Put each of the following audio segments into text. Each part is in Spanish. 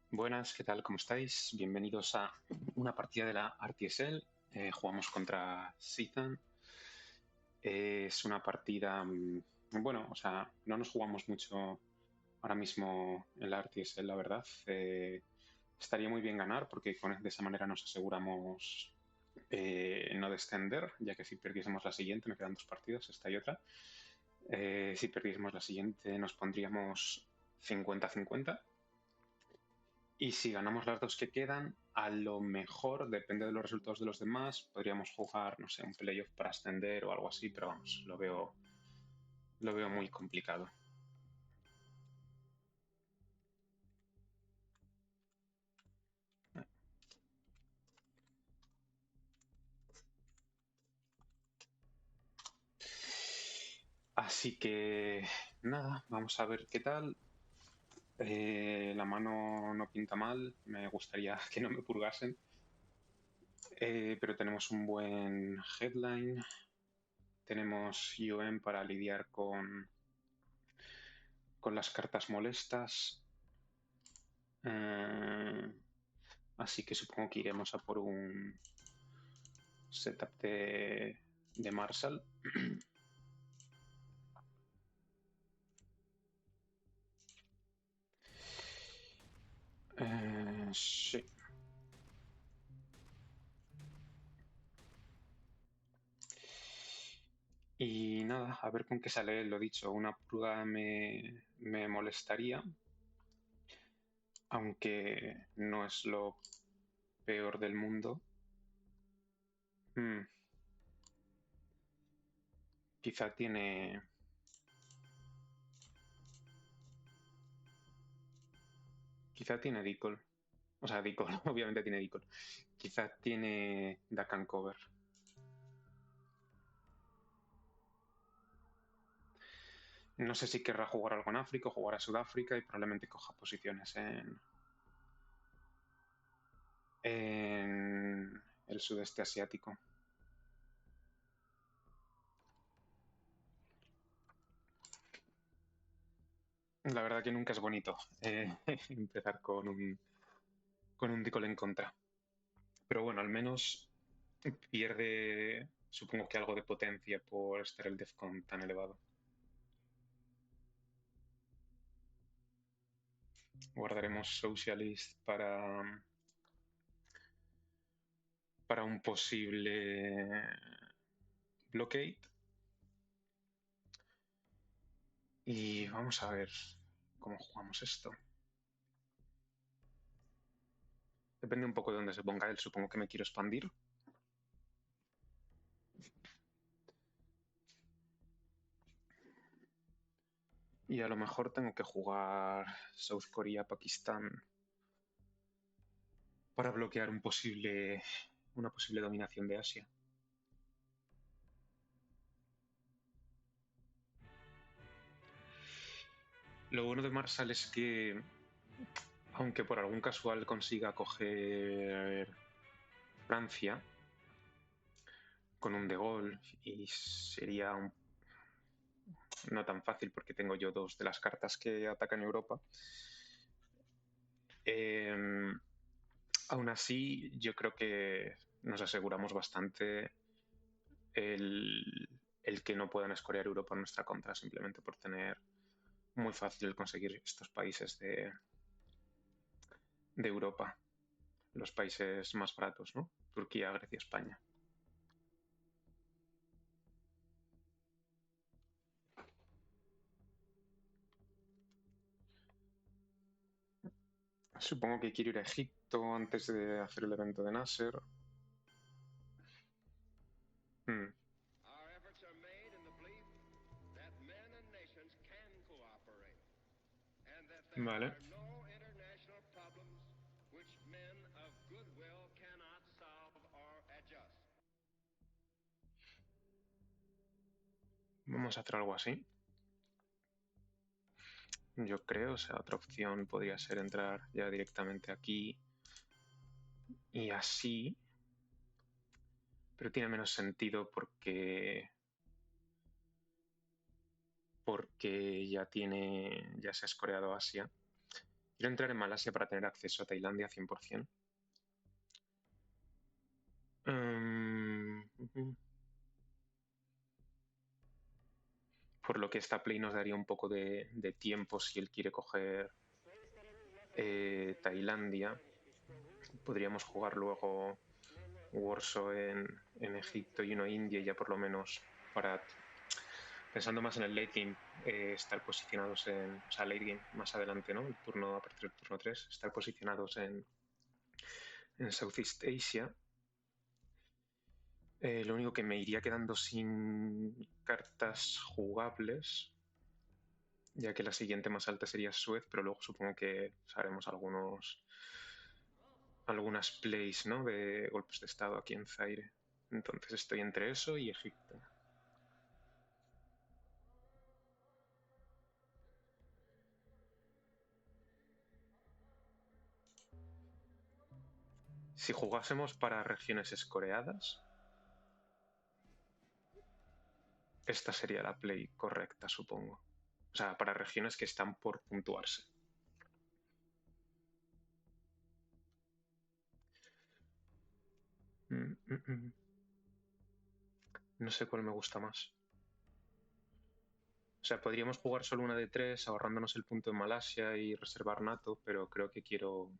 Buenas, ¿qué tal? ¿Cómo estáis? Bienvenidos a una partida de la RTSL. Jugamos contra Sithan. Es una partida, bueno, o sea, no nos jugamos mucho ahora mismo en la RTSL, la verdad. Estaría muy bien ganar porque de esa manera nos aseguramos no descender, ya que si perdiésemos la siguiente, me quedan dos partidas, esta y otra. Si perdiésemos la siguiente nos pondríamos 50-50. Y si ganamos las dos que quedan, a lo mejor, depende de los resultados de los demás, podríamos jugar, no sé, un playoff para ascender o algo así, pero vamos, lo veo muy complicado. Así que nada, vamos a ver qué tal. La mano no pinta mal, me gustaría que no me purgasen. Pero tenemos un buen headline, tenemos UM para lidiar con las cartas molestas. Eh, Así que supongo que iremos a por un setup de Marshall. Sí. Y nada, a ver con qué sale, lo dicho, una prueba me molestaría, aunque no es lo peor del mundo. Hmm, quizá tiene... Quizá tiene Decoll. O sea, Decoll, obviamente tiene Decoll. Quizá tiene Duck and Cover. No sé si querrá jugar algo en África o jugar a Sudáfrica y probablemente coja posiciones en el sudeste asiático. La verdad que nunca es bonito empezar con un Decoll en contra. Pero bueno, al menos pierde, supongo que algo de potencia por estar el Defcon tan elevado. Guardaremos Socialist para un posible blockade. Y vamos a ver cómo jugamos esto. Depende un poco de dónde se ponga él. Supongo que me quiero expandir. Y a lo mejor tengo que jugar South Korea-Pakistán para bloquear una posible dominación de Asia. Lo bueno de Marshall es que, aunque por algún casual consiga coger Francia con un De Gaulle, y sería no tan fácil porque tengo yo dos de las cartas que atacan Europa, eh, aún así yo creo que nos aseguramos bastante el que no puedan escorear Europa en nuestra contra, simplemente por tener muy fácil el conseguir estos países de Europa, los países más baratos, ¿no? Turquía, Grecia, España. Supongo que quiero ir a Egipto antes de hacer el evento de Nasser. Hmm, Our efforts are made in the belief that men and nations can cooperate, and that there vale. are no international problems which men of goodwill cannot solve or adjust. Vamos a hacer algo así. Yo creo, o sea, otra opción podría ser entrar ya directamente aquí y así, pero tiene menos sentido porque ya se ha escoreado Asia Quiero entrar en Malasia para tener acceso a Tailandia 100%. Por lo que esta play nos daría un poco de tiempo si él quiere coger Tailandia. Podríamos jugar luego Warsaw en Egipto y uno India, ya por lo menos para, pensando más en el late game, estar posicionados o sea, late game más adelante, ¿no? A partir del turno 3, estar posicionados en Southeast Asia. Lo único que me iría quedando sin cartas jugables, ya que la siguiente más alta sería Suez, pero luego supongo que haremos algunas plays, ¿no? De golpes de estado aquí en Zaire. Entonces estoy entre eso y Egipto. Si jugásemos para regiones escoreadas, esta sería la play correcta, supongo. O sea, para regiones que están por puntuarse. No sé cuál me gusta más. O sea, podríamos jugar solo una de 3, ahorrándonos el punto en Malasia y reservar NATO, pero creo que quiero...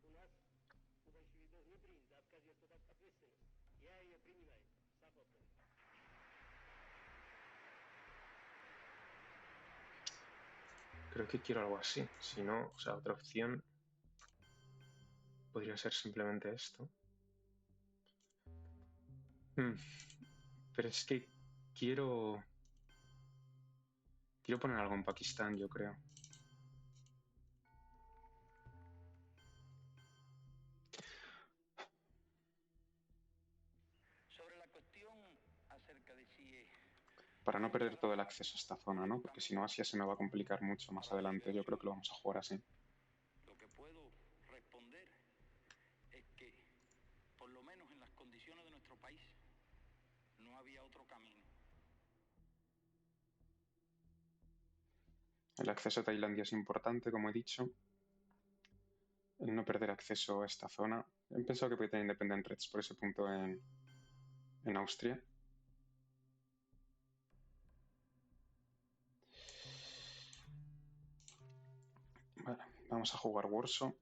Creo que quiero algo así. Si no, o sea, otra opción podría ser simplemente esto. Pero es que quiero... Quiero poner algo en Pakistán, yo creo. Sobre la cuestión acerca de si Para no perder todo el acceso a esta zona, ¿no? Porque si no, Asia se me va a complicar mucho más adelante. Yo creo que lo vamos a jugar así. lo que puedo responder es que, por lo menos en las condiciones de nuestro país, no había otro camino. El acceso a Tailandia es importante, como he dicho. El no perder acceso a esta zona. He pensado que puede tener independent threats por ese punto en Austria. Vale, vamos a jugar Warsaw.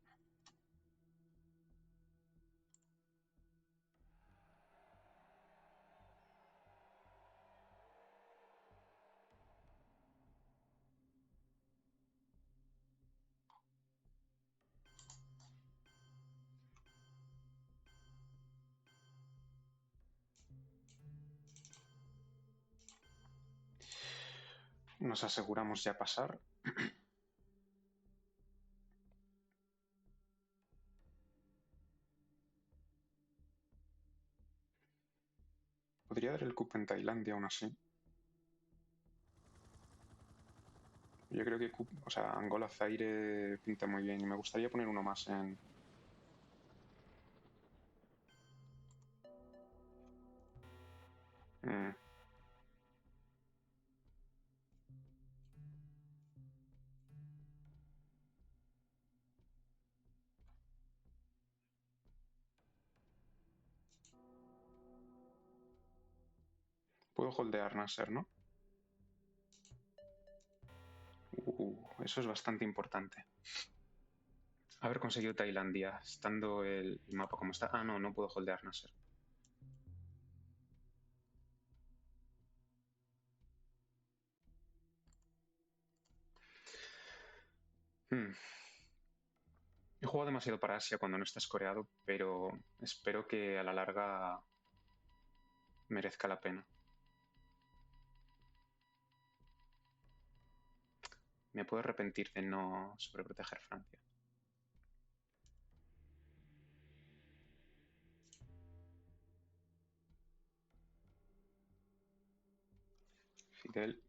Nos aseguramos ya pasar. Podría dar el cupo en Tailandia aún así. Yo creo que, o sea, Angola Zaire pinta muy bien y me gustaría poner uno más en... Puedo holdear Nasser, ¿no? Eso es bastante importante. Haber conseguido Tailandia, estando el mapa como está. Ah, no, no puedo holdear Nasser. He jugado demasiado para Asia cuando no está escoreado, pero espero que a la larga merezca la pena. Me puedo arrepentir de no sobreproteger Francia. Fidel.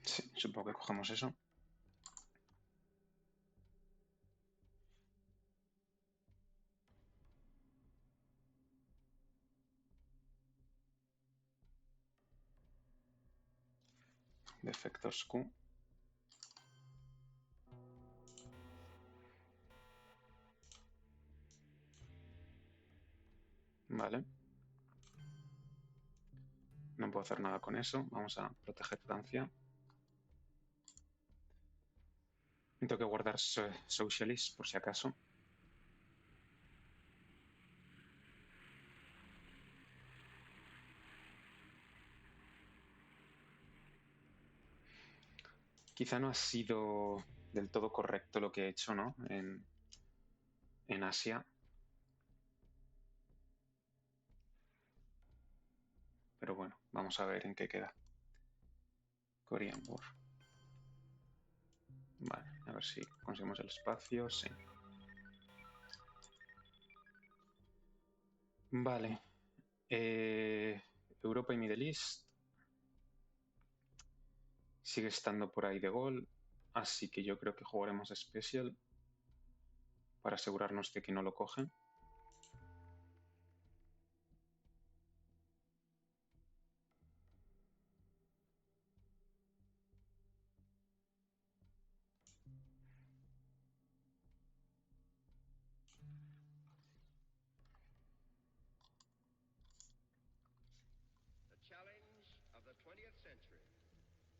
Sí, supongo que cogemos eso. Defectors Q. Vale. No puedo hacer nada con eso. Vamos a proteger Francia. Y tengo que guardar Socialist por si acaso. Quizá no ha sido del todo correcto lo que he hecho, ¿no? En Asia. Pero bueno, vamos a ver en qué queda. Korean War. Vale, a ver si conseguimos el espacio. Sí. Vale. Europa y Middle East. Sigue estando por ahí de gol. Así que yo creo que jugaremos Special para asegurarnos de que no lo cogen. The challenge of the 20th century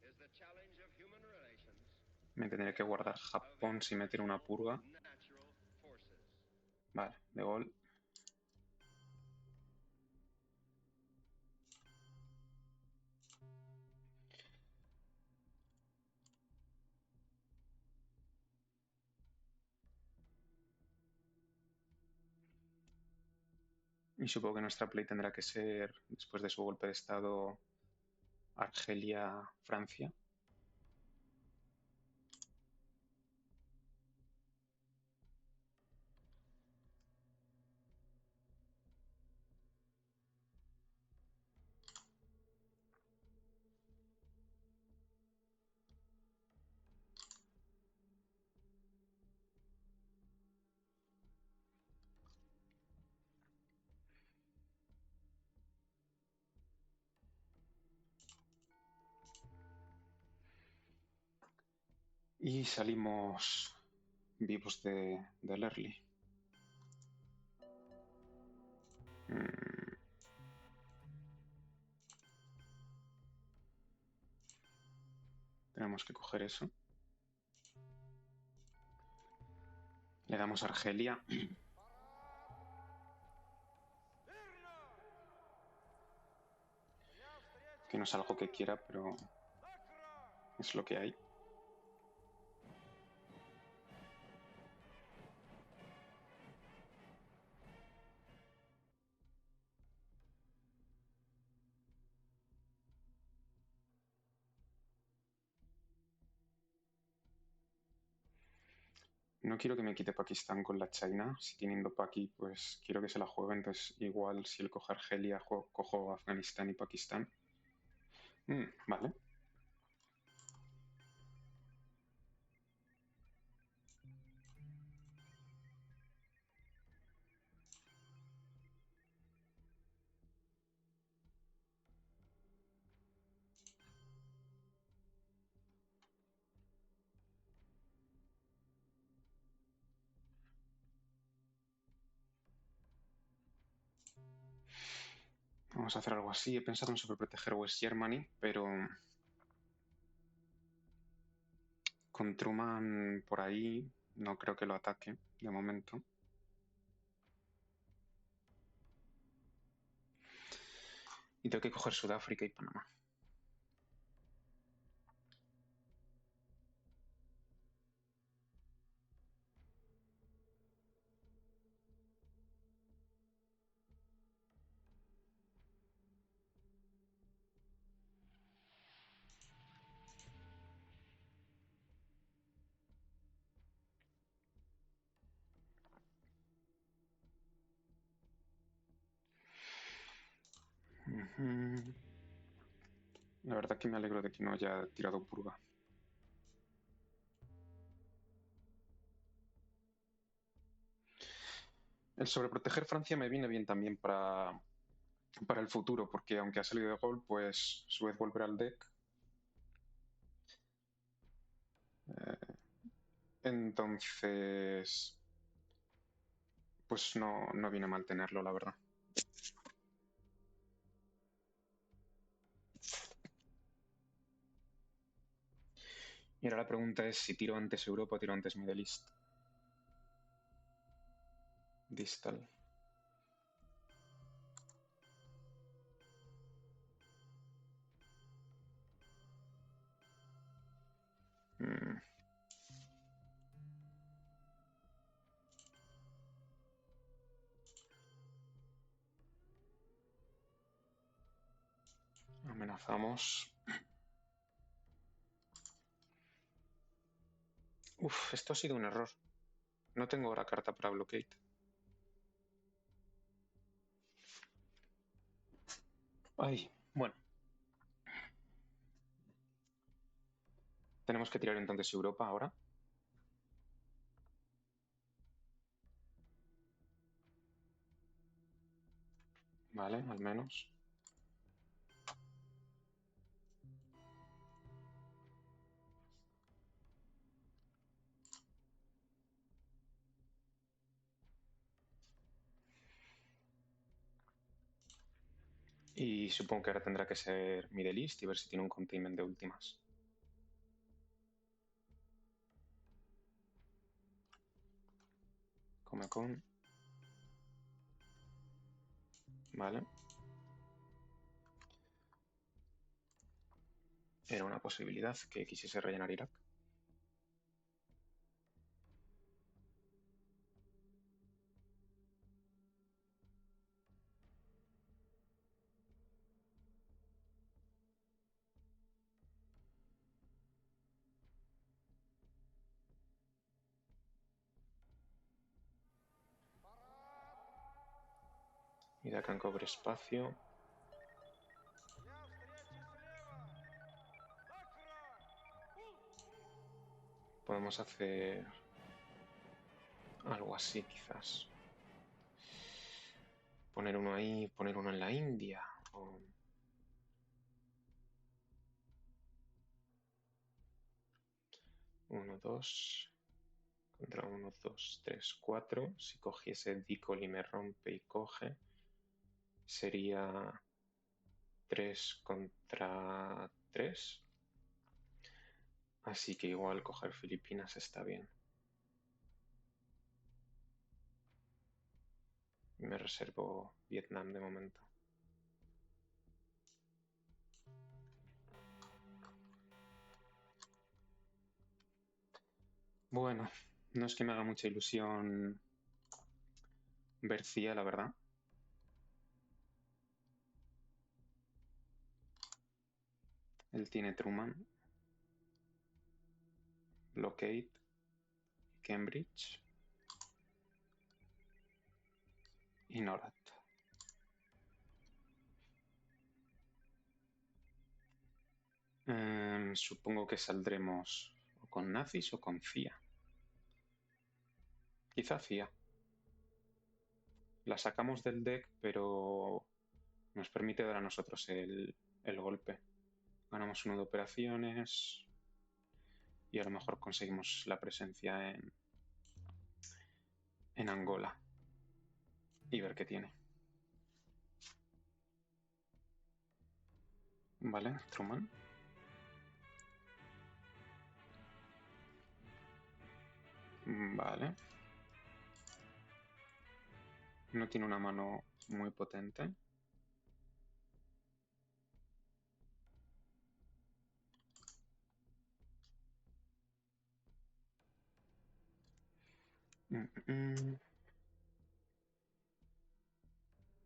is the challenge of human relations Me tendré que guardar Japón sin meter una purga. natural forces. Vale, de gol. Y supongo que nuestra play tendrá que ser, después de su golpe de estado, Argelia-Francia. Y salimos vivos del early. Tenemos que coger eso. Le damos a Argelia. Que no es algo que quiera, pero es lo que hay. No quiero que me quite Pakistán con la China. Si tiene Indo-Paki, pues quiero que se la juegue. Entonces, igual si él coge Argelia, cojo Afganistán y Pakistán. Vale. Vamos a hacer algo así. He pensado en sobreproteger West Germany, pero con Truman por ahí no creo que lo ataque de momento. Y tengo que coger Sudáfrica y Panamá. La verdad que me alegro de que no haya tirado purga. El sobreproteger Francia me viene bien también para el futuro, porque aunque ha salido de gol, pues su vez volverá al deck. Entonces, pues no viene mal tenerlo, la verdad. Y ahora la pregunta es si tiro antes Europa o tiro antes Middle East. Distal. Amenazamos. Uf, esto ha sido un error. No tengo ahora carta para bloquear. Ay, bueno. Tenemos que tirar entonces Europa ahora. Vale, al menos. Y supongo que ahora tendrá que ser Middle East y ver si tiene un containment de últimas. Come con. Vale. Era una posibilidad que quisiese rellenar Irak. Irak cobre espacio. Podemos hacer algo así, quizás. Poner uno ahí, poner uno en la India. O... 1, 2. Contra 1, 2, 3, 4. Si cogiese Dicol y me rompe y coge, sería 3 contra 3. Así que igual coger Filipinas está bien. Me reservo Vietnam de momento. Bueno, no es que me haga mucha ilusión ver CIA, la verdad. Él tiene Truman, Blockade, Cambridge y NORAD. Supongo que saldremos o con nazis o con CIA. Quizá CIA. La sacamos del deck, pero nos permite dar a nosotros el golpe. Ganamos uno de operaciones y a lo mejor conseguimos la presencia en Angola y ver qué tiene. Vale, Truman. Vale. No tiene una mano muy potente.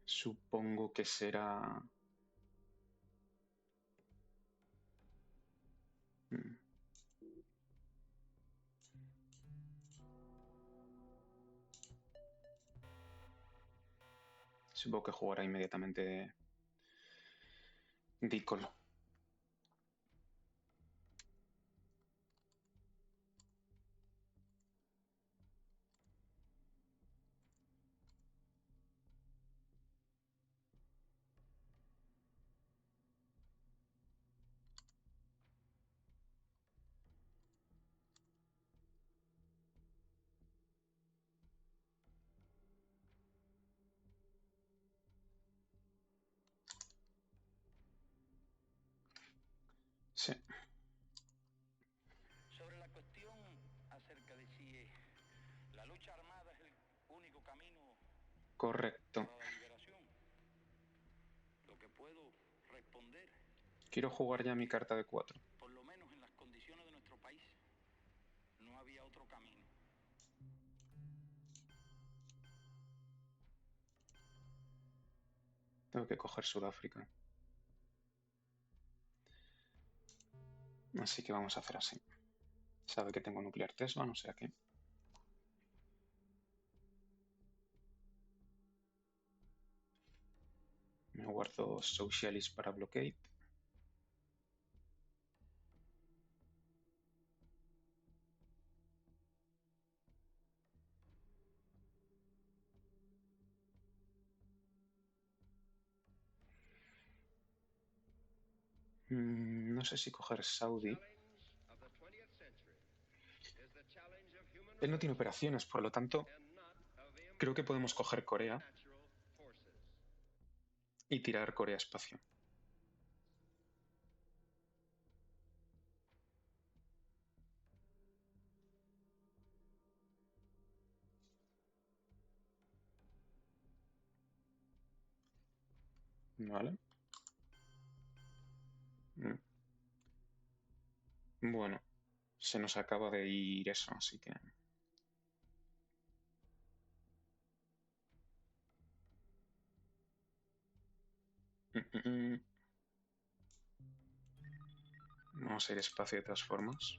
Supongo que será... Supongo que jugará inmediatamente Dicol. lucha armada es el único camino Correcto. para la liberación. Lo que puedo responder, Quiero jugar ya mi carta de 4. por lo menos en las condiciones de nuestro país, no había otro camino. Tengo que coger Sudáfrica. Así que vamos a hacer así. Sabe que tengo nuclear Tesla, no sé a qué. Me guardo Socialist para blockade. No sé si coger Saudi. Él no tiene operaciones, por lo tanto, creo que podemos coger Corea y tirar Corea espacio. Vale. Bueno, se nos acaba de ir eso, así que... Vamos a ir espacio de todas formas.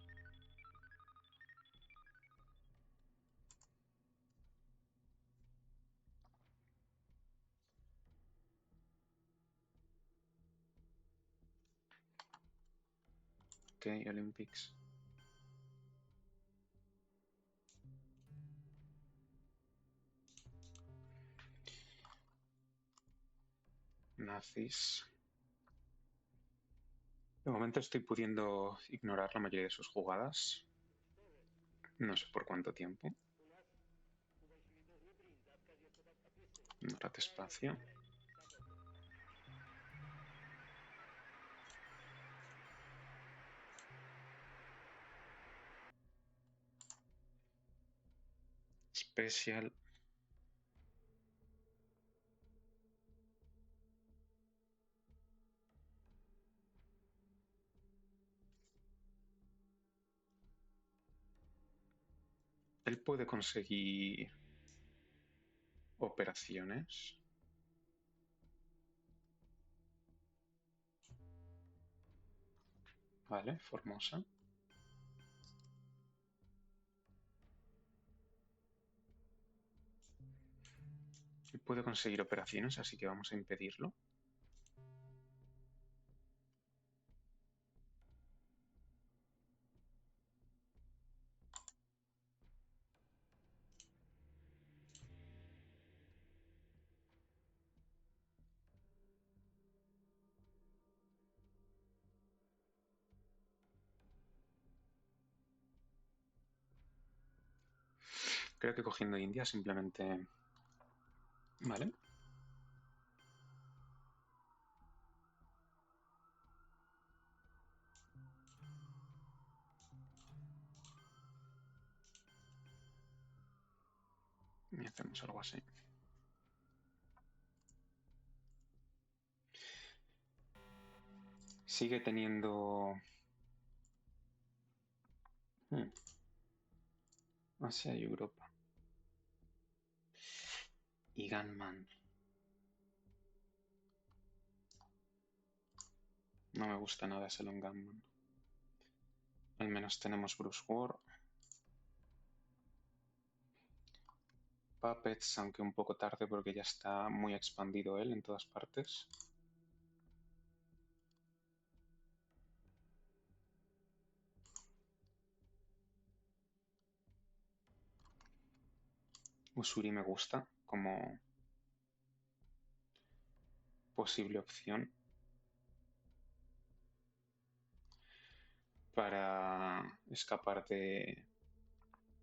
Ok, Olympics. Nazis. De momento estoy pudiendo ignorar la mayoría de sus jugadas. No sé por cuánto tiempo. Ignorad espacio. Special. Él puede conseguir operaciones. Vale, Formosa. Él puede conseguir operaciones, así que vamos a impedirlo. Creo que cogiendo India simplemente... Vale. Y hacemos algo así. Sigue teniendo... Asia y Europa. Y Gunman. No me gusta nada ese Long Gunman. Al menos tenemos Bruce War. Puppets, aunque un poco tarde porque ya está muy expandido él en todas partes. Usuri me gusta como posible opción para escapar de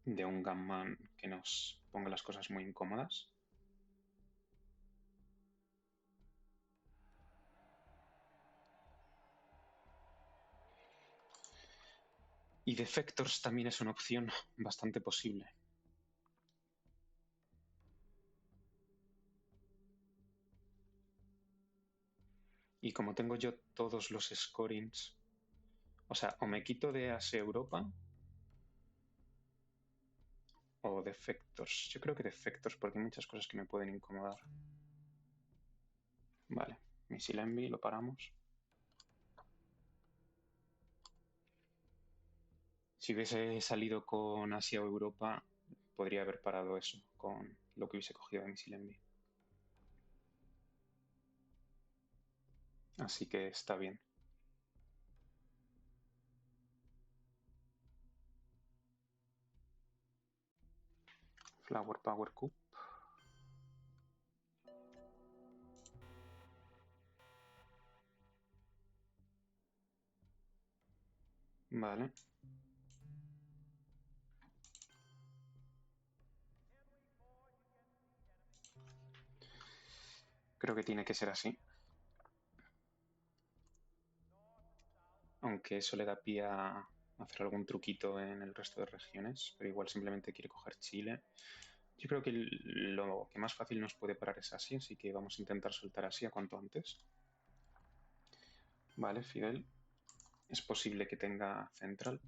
un Gunman que nos ponga las cosas muy incómodas. Y Defectors también es una opción bastante posible. Y como tengo yo todos los scorings, o sea, o me quito de Asia Europa o defectors. Yo creo que defectors porque hay muchas cosas que me pueden incomodar. Vale, Missile Envy, lo paramos. Si hubiese salido con Asia o Europa, podría haber parado eso con lo que hubiese cogido de Missile Envy. Así que está bien. Flower Power Cup. Vale. Creo que tiene que ser así. Aunque eso le da pie a hacer algún truquito en el resto de regiones, pero igual simplemente quiere coger Chile. Yo creo que lo que más fácil nos puede parar es Asia, así que vamos a intentar soltar Asia cuanto antes. Vale, Fidel. Es posible que tenga Central.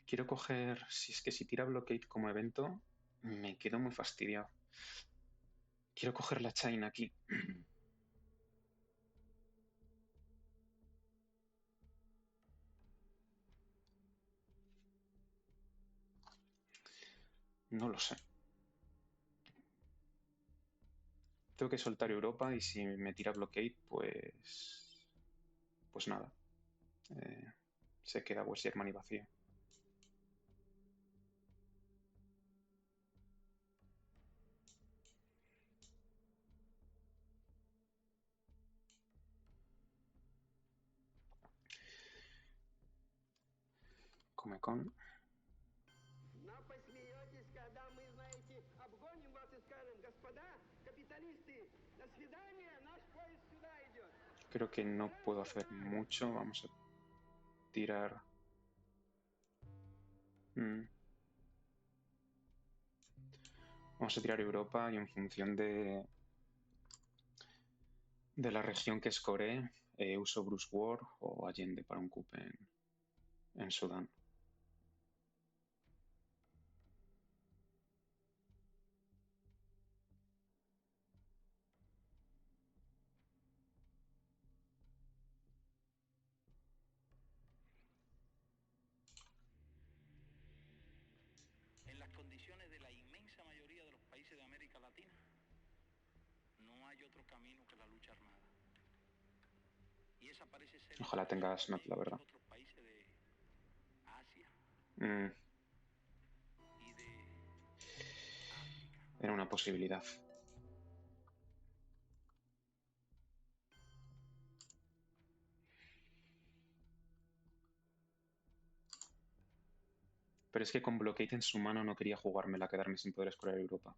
Quiero coger, si es que si tira Blockade como evento, me quedo muy fastidiado. Quiero coger la China aquí. No lo sé. Tengo que soltar Europa y si me tira Blockade, pues nada. Se queda West Germany vacío. Comecon. Но посмеетесь, когда мы, знаете, обгоним вас и скажем: господа капиталисты, до свидания, наш поезд сюда идет. Creo que no puedo hacer mucho. Vamos a tirar. Vamos a tirar Europa y en función de la región que score, uso Bruce Ward o Allende para un coup en Sudán. En las condiciones de la inmensa mayoría de los países de América Latina, no hay otro camino que la lucha armada. Y esa parece ser la Ojalá tenga posición Snap, de la muchos verdad. otros países de Asia y de África. Era una posibilidad. Pero es que con Blockade en su mano no quería jugármela, quedarme sin poder escoger Europa.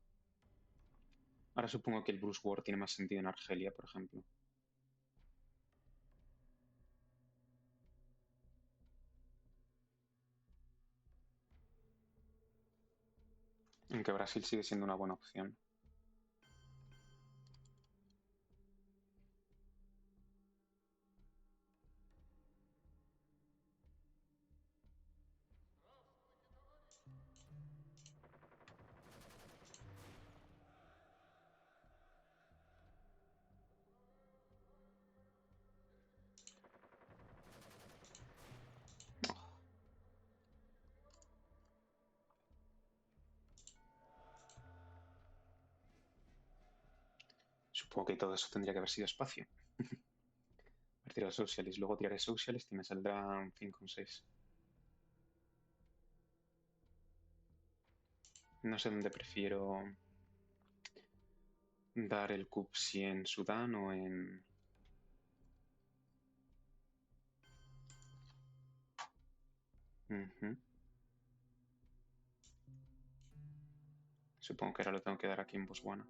Ahora supongo que el Bruce Ward tiene más sentido en Argelia, por ejemplo. Aunque Brasil sigue siendo una buena opción. Supongo que todo eso tendría que haber sido espacio. Tirar Socialist, luego tiraré Socialist y me saldrá un 5 o 6. No sé dónde prefiero dar el coup, si en Sudán o en... Supongo que ahora lo tengo que dar aquí en Botswana.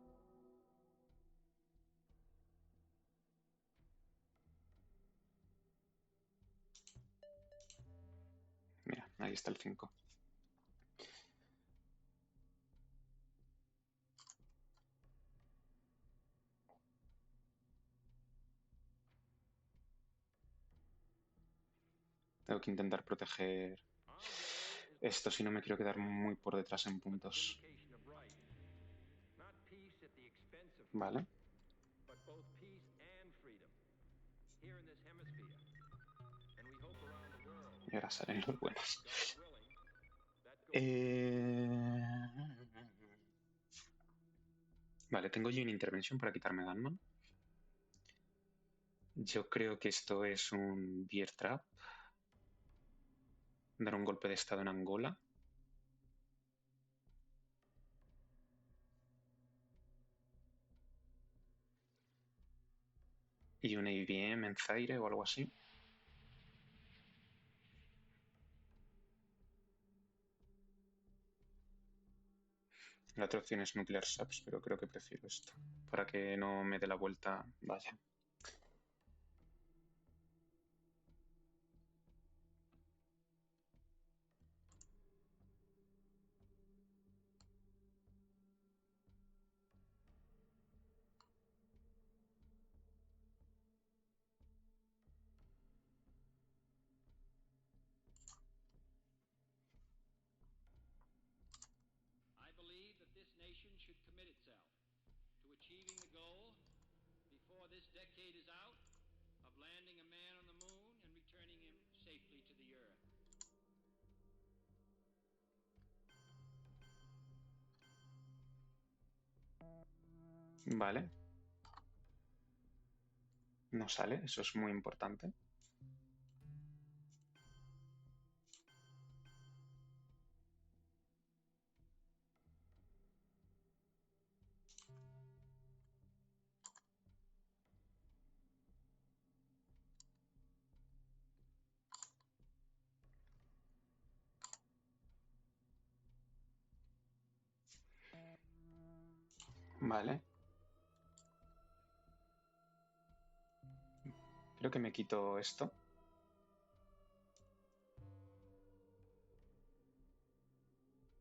Ahí está el 5. Tengo que intentar proteger esto si no me quiero quedar muy por detrás en puntos. Vale. Y ahora salen los buenos. Vale, tengo yo una intervención para quitarme Gunman. Yo creo que esto es un Bear Trap. Dar un golpe de estado en Angola. Y un ABM en Zaire o algo así. La otra opción es Nuclear Subs, pero creo que prefiero esto. Para que no me dé la vuelta. Vaya. I believe that this nation should commit itself to achieving the goal before this decade is out of landing a man on the moon and returning him safely to the earth. Vale. No sale, eso es muy importante. Vale. Creo que me quito esto.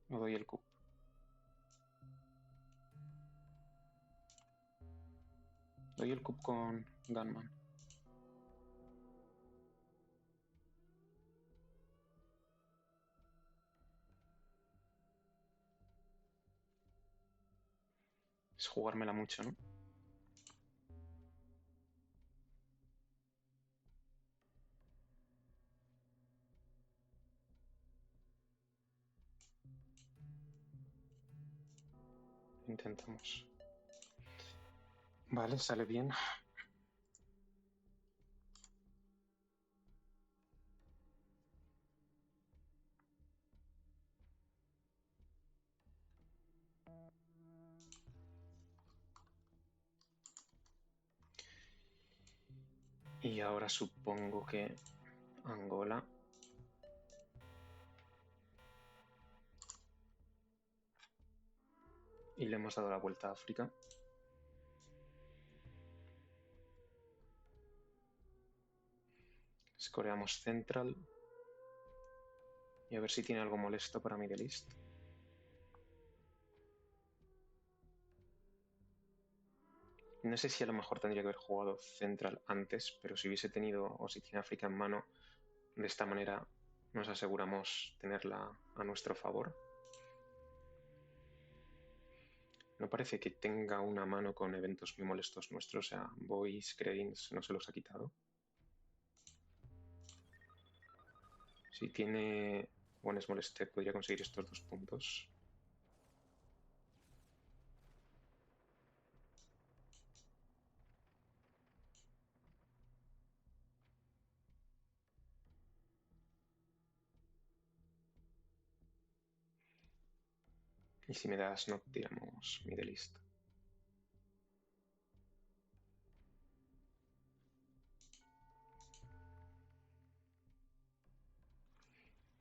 Me doy el cup. Doy el cup con Gunman. Es jugármela mucho, ¿no? Intentamos. Vale, sale bien. Y ahora supongo que Angola. Y le hemos dado la vuelta a África. Escoreamos Central. Y a ver si tiene algo molesto para Middle East. No sé si a lo mejor tendría que haber jugado Central antes, pero si hubiese tenido o si tiene África en mano, de esta manera nos aseguramos tenerla a nuestro favor. No parece que tenga una mano con eventos muy molestos nuestros, o sea, Voice, Credence no se los ha quitado. Si tiene One Small Step podría conseguir estos 2 puntos. Y si me das no tiramos Middle East.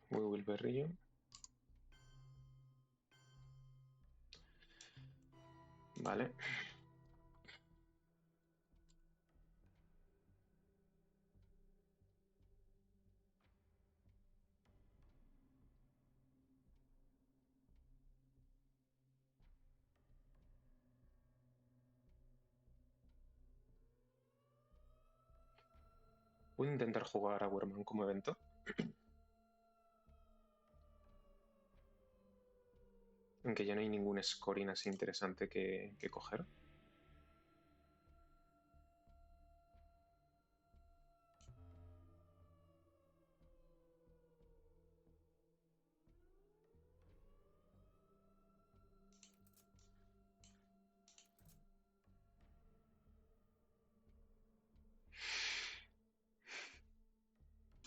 We will berrillo. Vale. Puedo intentar jugar a Wehrman como evento. Aunque ya no hay ningún scoring así interesante que coger.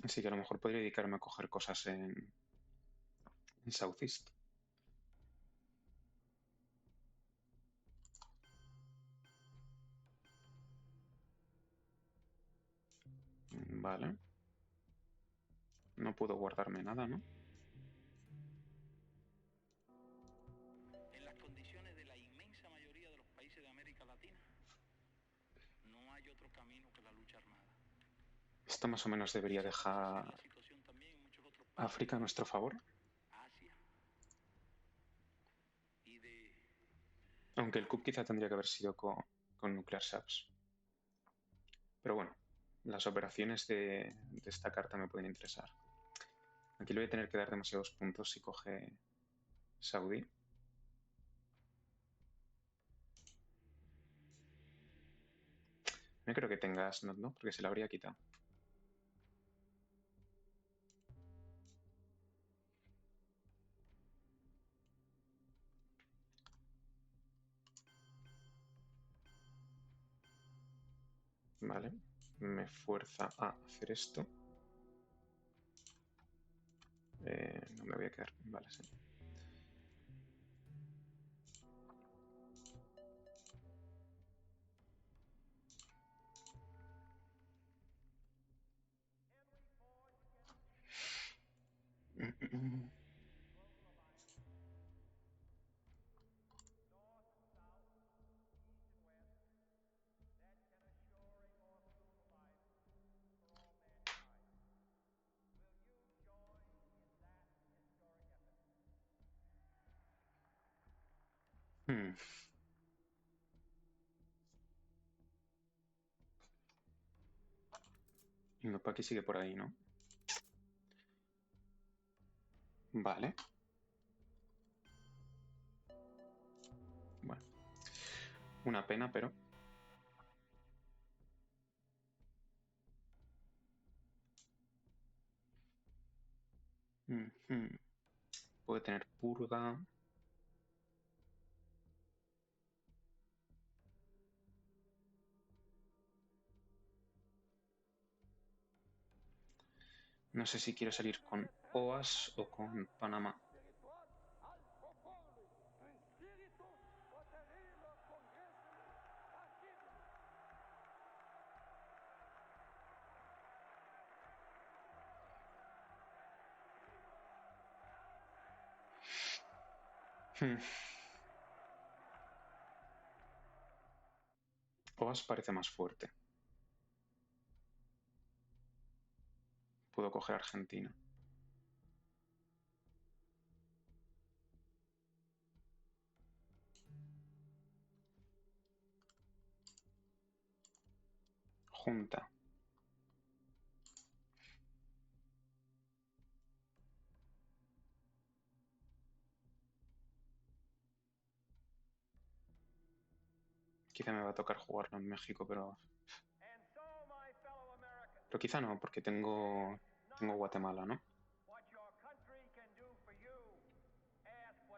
Así que a lo mejor podría dedicarme a coger cosas en Southeast. Vale. No puedo guardarme nada, ¿no? En las condiciones de la inmensa mayoría de los países de América Latina, no hay otro camino que la lucha armada. Esto más o menos debería dejar La situación también en muchos otros países África a nuestro favor. Asia y de Aunque el CUP quizá tendría que haber sido con Nuclear Subs. Pero bueno, las operaciones de esta carta me pueden interesar. Aquí le voy a tener que dar demasiados puntos si coge Saudi. No creo que tenga Snot, ¿no? Porque se la habría quitado. Vale. Me fuerza a hacer esto. No me voy a quedar. Vale, sí. Hmm. Inopaki sigue por ahí, ¿no? Vale. Bueno. Una pena, pero... Puede tener purga. No sé si quiero salir con OAS o con Panamá. OAS parece más fuerte. Puedo coger Argentina. Junta. Quizá me va a tocar jugarlo en México, pero quizá no, porque tengo Guatemala, ¿no?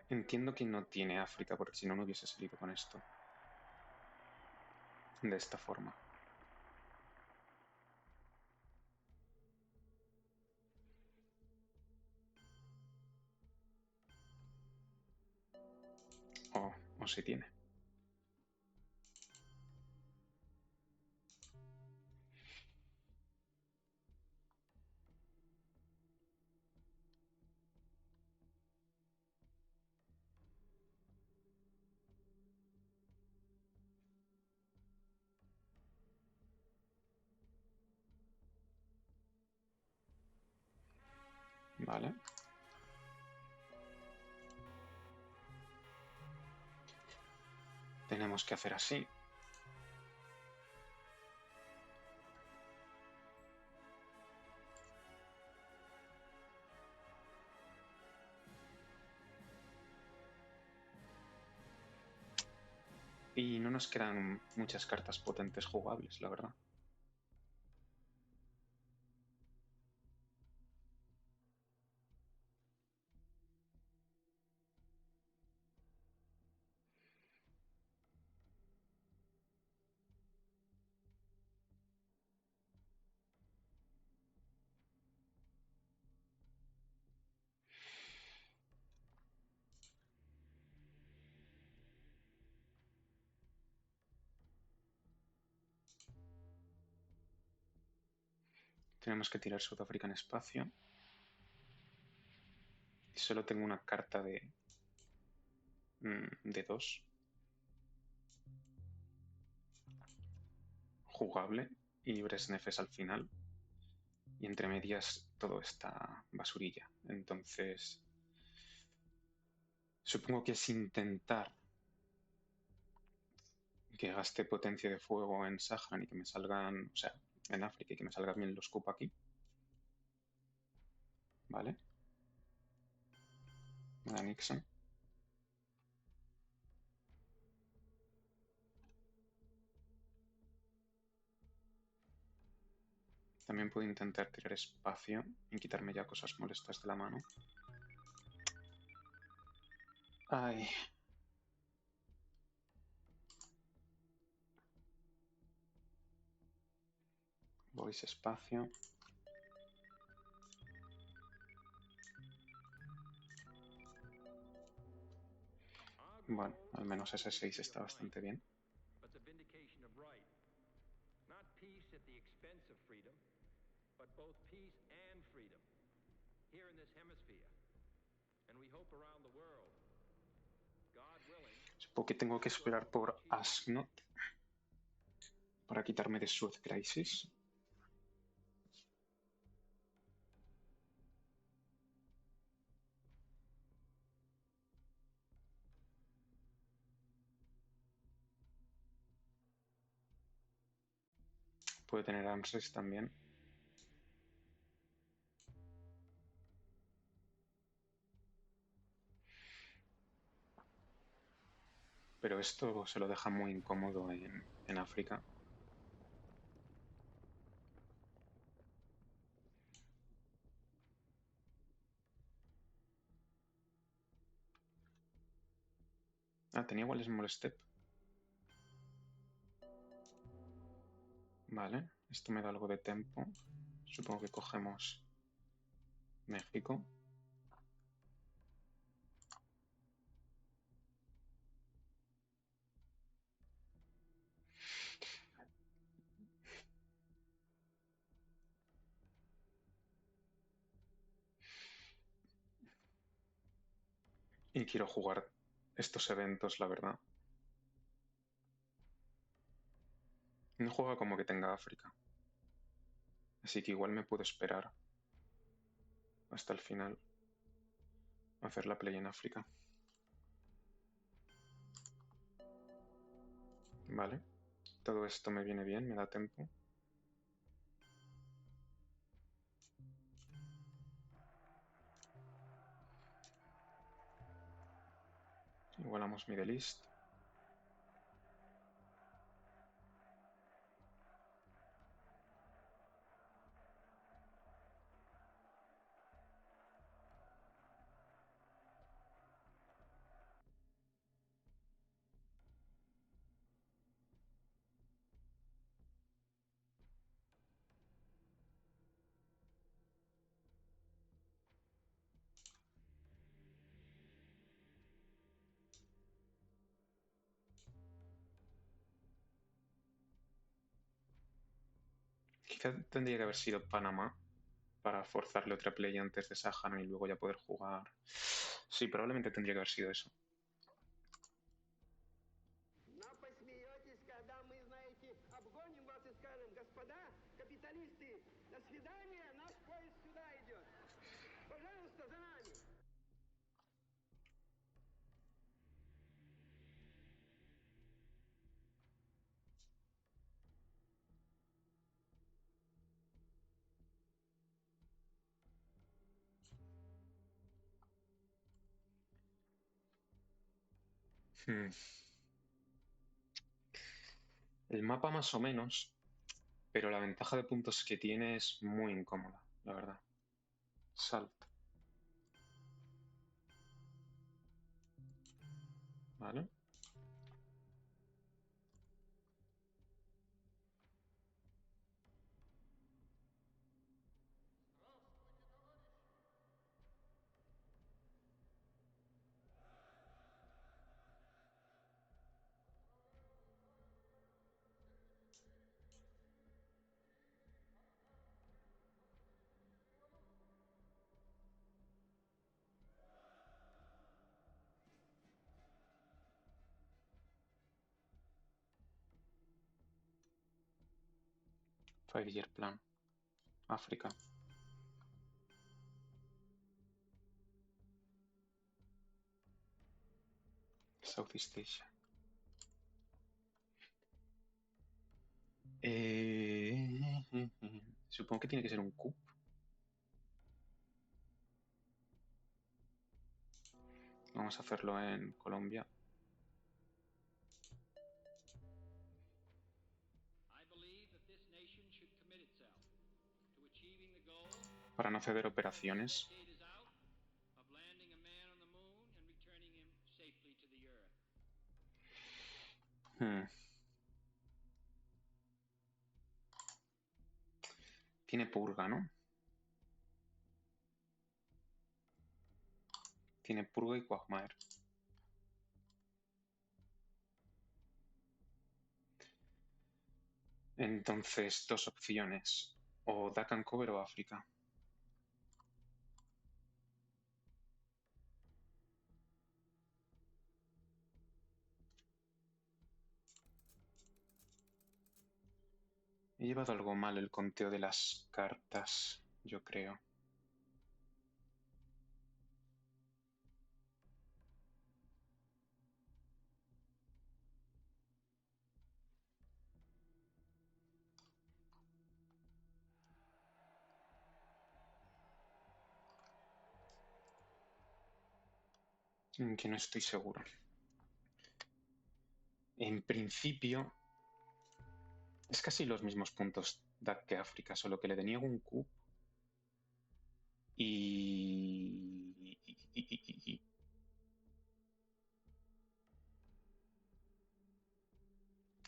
Entiendo que no tiene África, porque si no, no hubiese salido con esto. De esta forma. O si tiene. Vale. Tenemos que hacer así. Y no nos quedan muchas cartas potentes jugables, la verdad. Tenemos que tirar Sudáfrica en espacio. Y solo tengo una carta de 2 jugable y Brezhnev es al final. Y entre medias todo está basurilla. Entonces, supongo que es intentar que gaste potencia de fuego en Sahran y que me salgan, o sea, en África y que me salgan bien los Kup aquí. ¿Vale? Me da Nixon. También puedo intentar tirar espacio y quitarme ya cosas molestas de la mano. Ay. Voice espacio. Bueno, al menos ese 6 está bastante bien. Supongo que tengo que esperar por Ashnod para quitarme de Suez Crisis. Puede tener Amses también. Pero esto se lo deja muy incómodo en África. Ah, tenía igual Small Step. Vale, esto me da algo de tempo. Supongo que cogemos México. Y quiero jugar estos eventos, la verdad. No juega como que tenga África. Así que igual me puedo esperar hasta el final a hacer la play en África. Vale. Todo esto me viene bien, me da tiempo. Igualamos Middle East. Quizá tendría que haber sido Panamá para forzarle otra play antes de Sahara y luego ya poder jugar. Sí, probablemente tendría que haber sido eso. Но посмеетесь, когда мы, знаете, обгоним вас и скажем: господа капиталисты, до свидания, наш поезд сюда идет. Пожалуйста, за нами. Hmm. El mapa más o menos, pero la ventaja de puntos que tiene es muy incómoda, la verdad. Salto. Vale. Five-year plan. África. Southeast Asia. Supongo que tiene que ser un coup. Vamos a hacerlo en Colombia. Para no ceder operaciones. Tiene purga, ¿no? Tiene purga y Quagmire. Entonces, dos opciones. O Dakan Cover o África. He llevado algo mal el conteo de las cartas, yo creo. Que no estoy seguro. En principio, es casi los mismos puntos DAC que África, solo que le deniego un coup y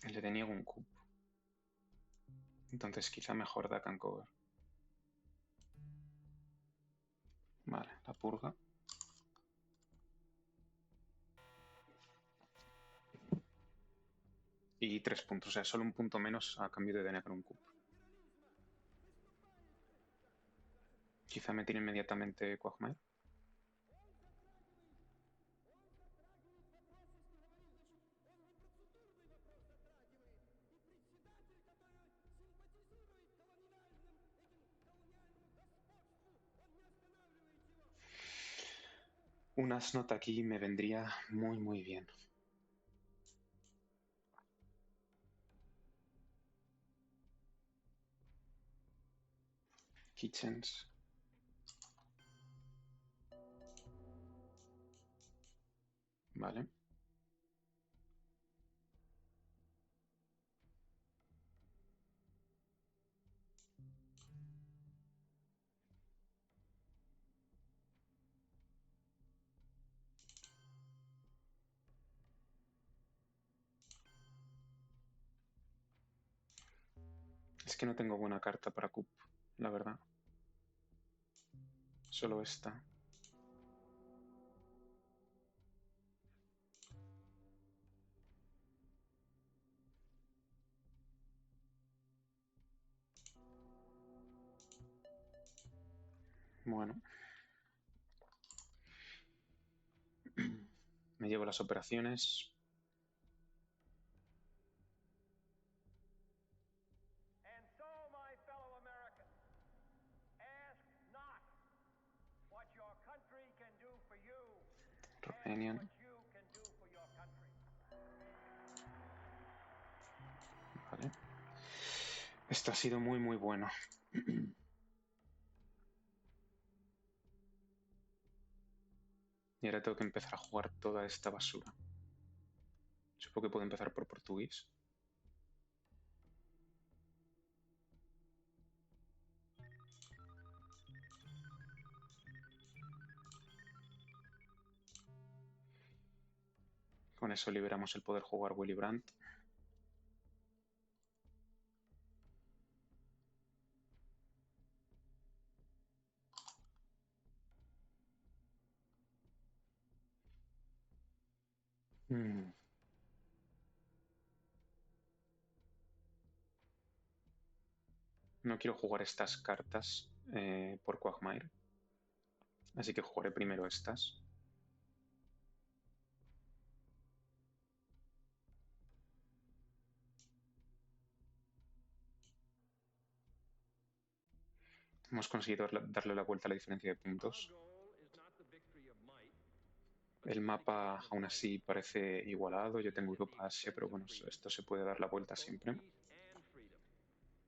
le deniego un coup. Entonces quizá mejor Duck and Cover. Vale, la purga. Y 3 puntos, o sea, solo un punto menos a cambio de denegar un coup. Quizá me tire inmediatamente Quagmire. Un Asnot aquí me vendría muy bien. Kitchens. Vale. Es que no tengo buena carta para coup, la verdad. Solo esta. Bueno. Me llevo las operaciones. And so, my fellow Americans, ask not what your country can do for you. Ask Romanian. what you can do for your country. Vale. Esto ha sido muy bueno. Y ahora tengo que empezar a jugar toda esta basura. Supongo que puedo empezar por portugués. Con eso liberamos el poder jugar Willy Brandt. No quiero jugar estas cartas por Quagmire. Así que jugaré primero estas. Hemos conseguido darle la vuelta a la diferencia de puntos. El mapa aún así parece igualado. Yo tengo Europa-Asia, pero bueno, esto se puede dar la vuelta siempre.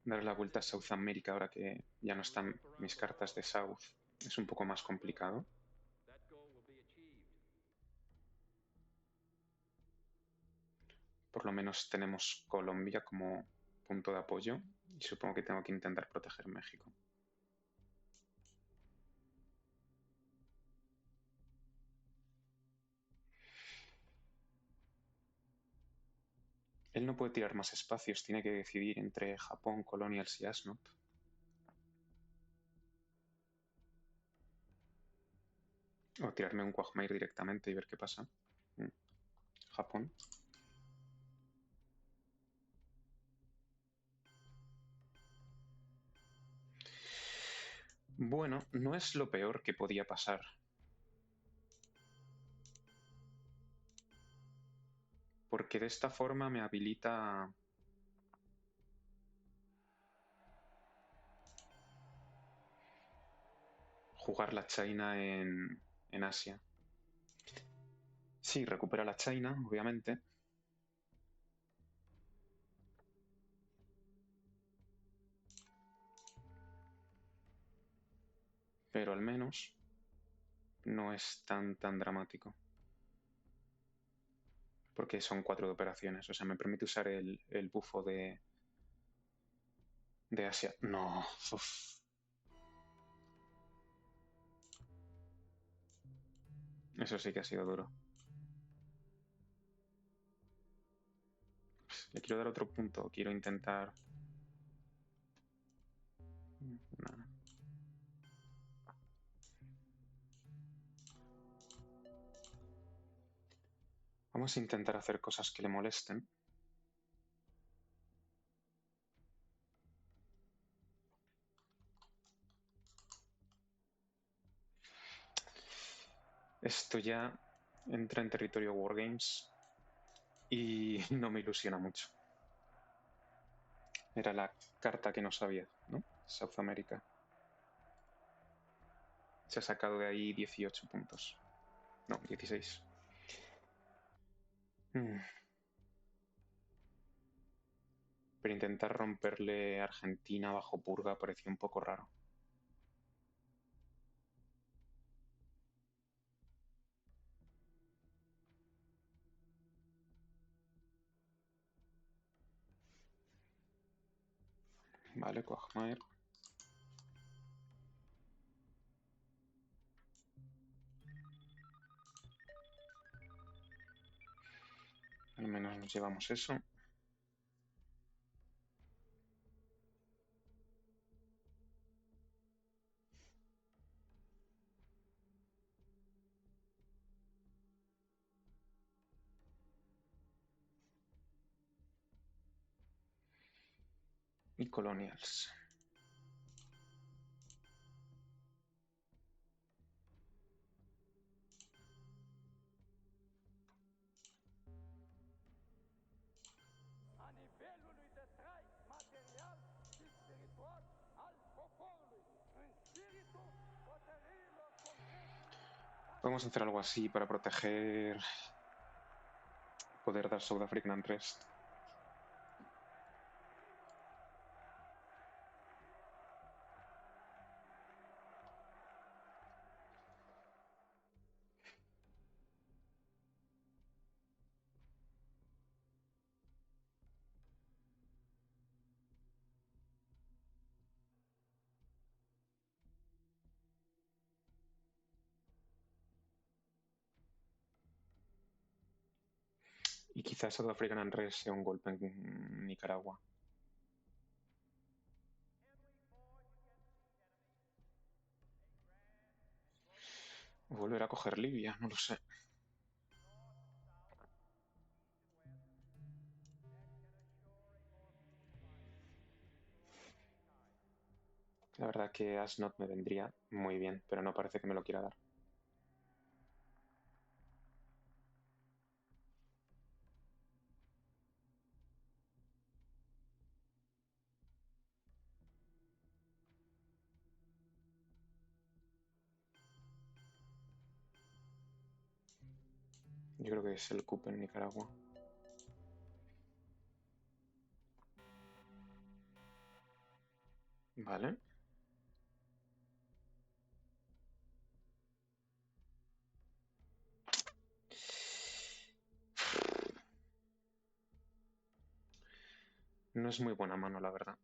Dar la vuelta a South America ahora que ya no están mis cartas de South es un poco más complicado. Por lo menos tenemos Colombia como punto de apoyo y supongo que tengo que intentar proteger México. Él no puede tirar más espacios, tiene que decidir entre Japón, Colonials y Asnop. O tirarme un Quagmire directamente y ver qué pasa. Japón. Bueno, no es lo peor que podía pasar. Porque de esta forma me habilita jugar la China en Asia. Sí, recupera la China, obviamente. Pero al menos no es tan dramático. Porque son 4 de operaciones. O sea, me permite usar el bufo de Asia. No. Uf. Eso sí que ha sido duro. Le quiero dar otro punto. Quiero intentar... Nada. Vamos a intentar hacer cosas que le molesten. Esto ya entra en territorio Wargames y no me ilusiona mucho. Era la carta que no sabía, ¿no? South America. Se ha sacado de ahí 18 puntos. No, 16. Pero intentar romperle Argentina bajo purga parecía un poco raro. Vale, Quagmire. Al menos nos llevamos eso. Y Colonials. A nivelului de trai material și spiritual al poporului, în spiritul hotărârilor concrete. Vamos a hacer algo así para proteger... Poder dar South African Unrest. Y quizás South African Unrest sea un golpe en Nicaragua. O volver a coger Libia, no lo sé. La verdad que Asnot me vendría muy bien, pero no parece que me lo quiera dar. Yo creo que es el CUP en Nicaragua. Vale. No es muy buena mano, la verdad.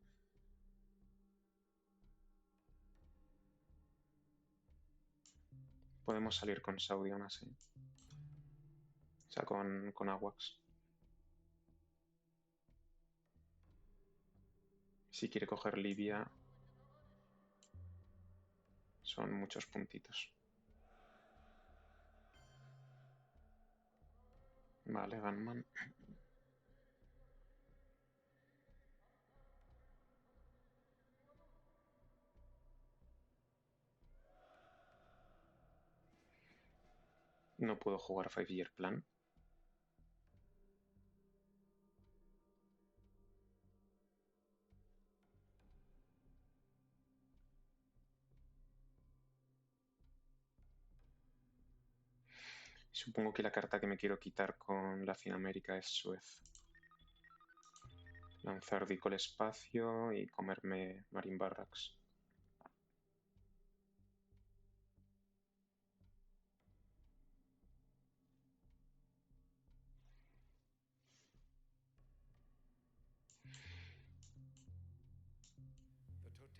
Podemos salir con Saudi aún así. O sea, con Awax. Si quiere coger Libia, son muchos puntitos. Vale, Gunman. No puedo jugar Five Year Plan. Supongo que la carta que me quiero quitar con Latinoamérica es Suez. Lanzar Dico al espacio y comerme Marine Barracks.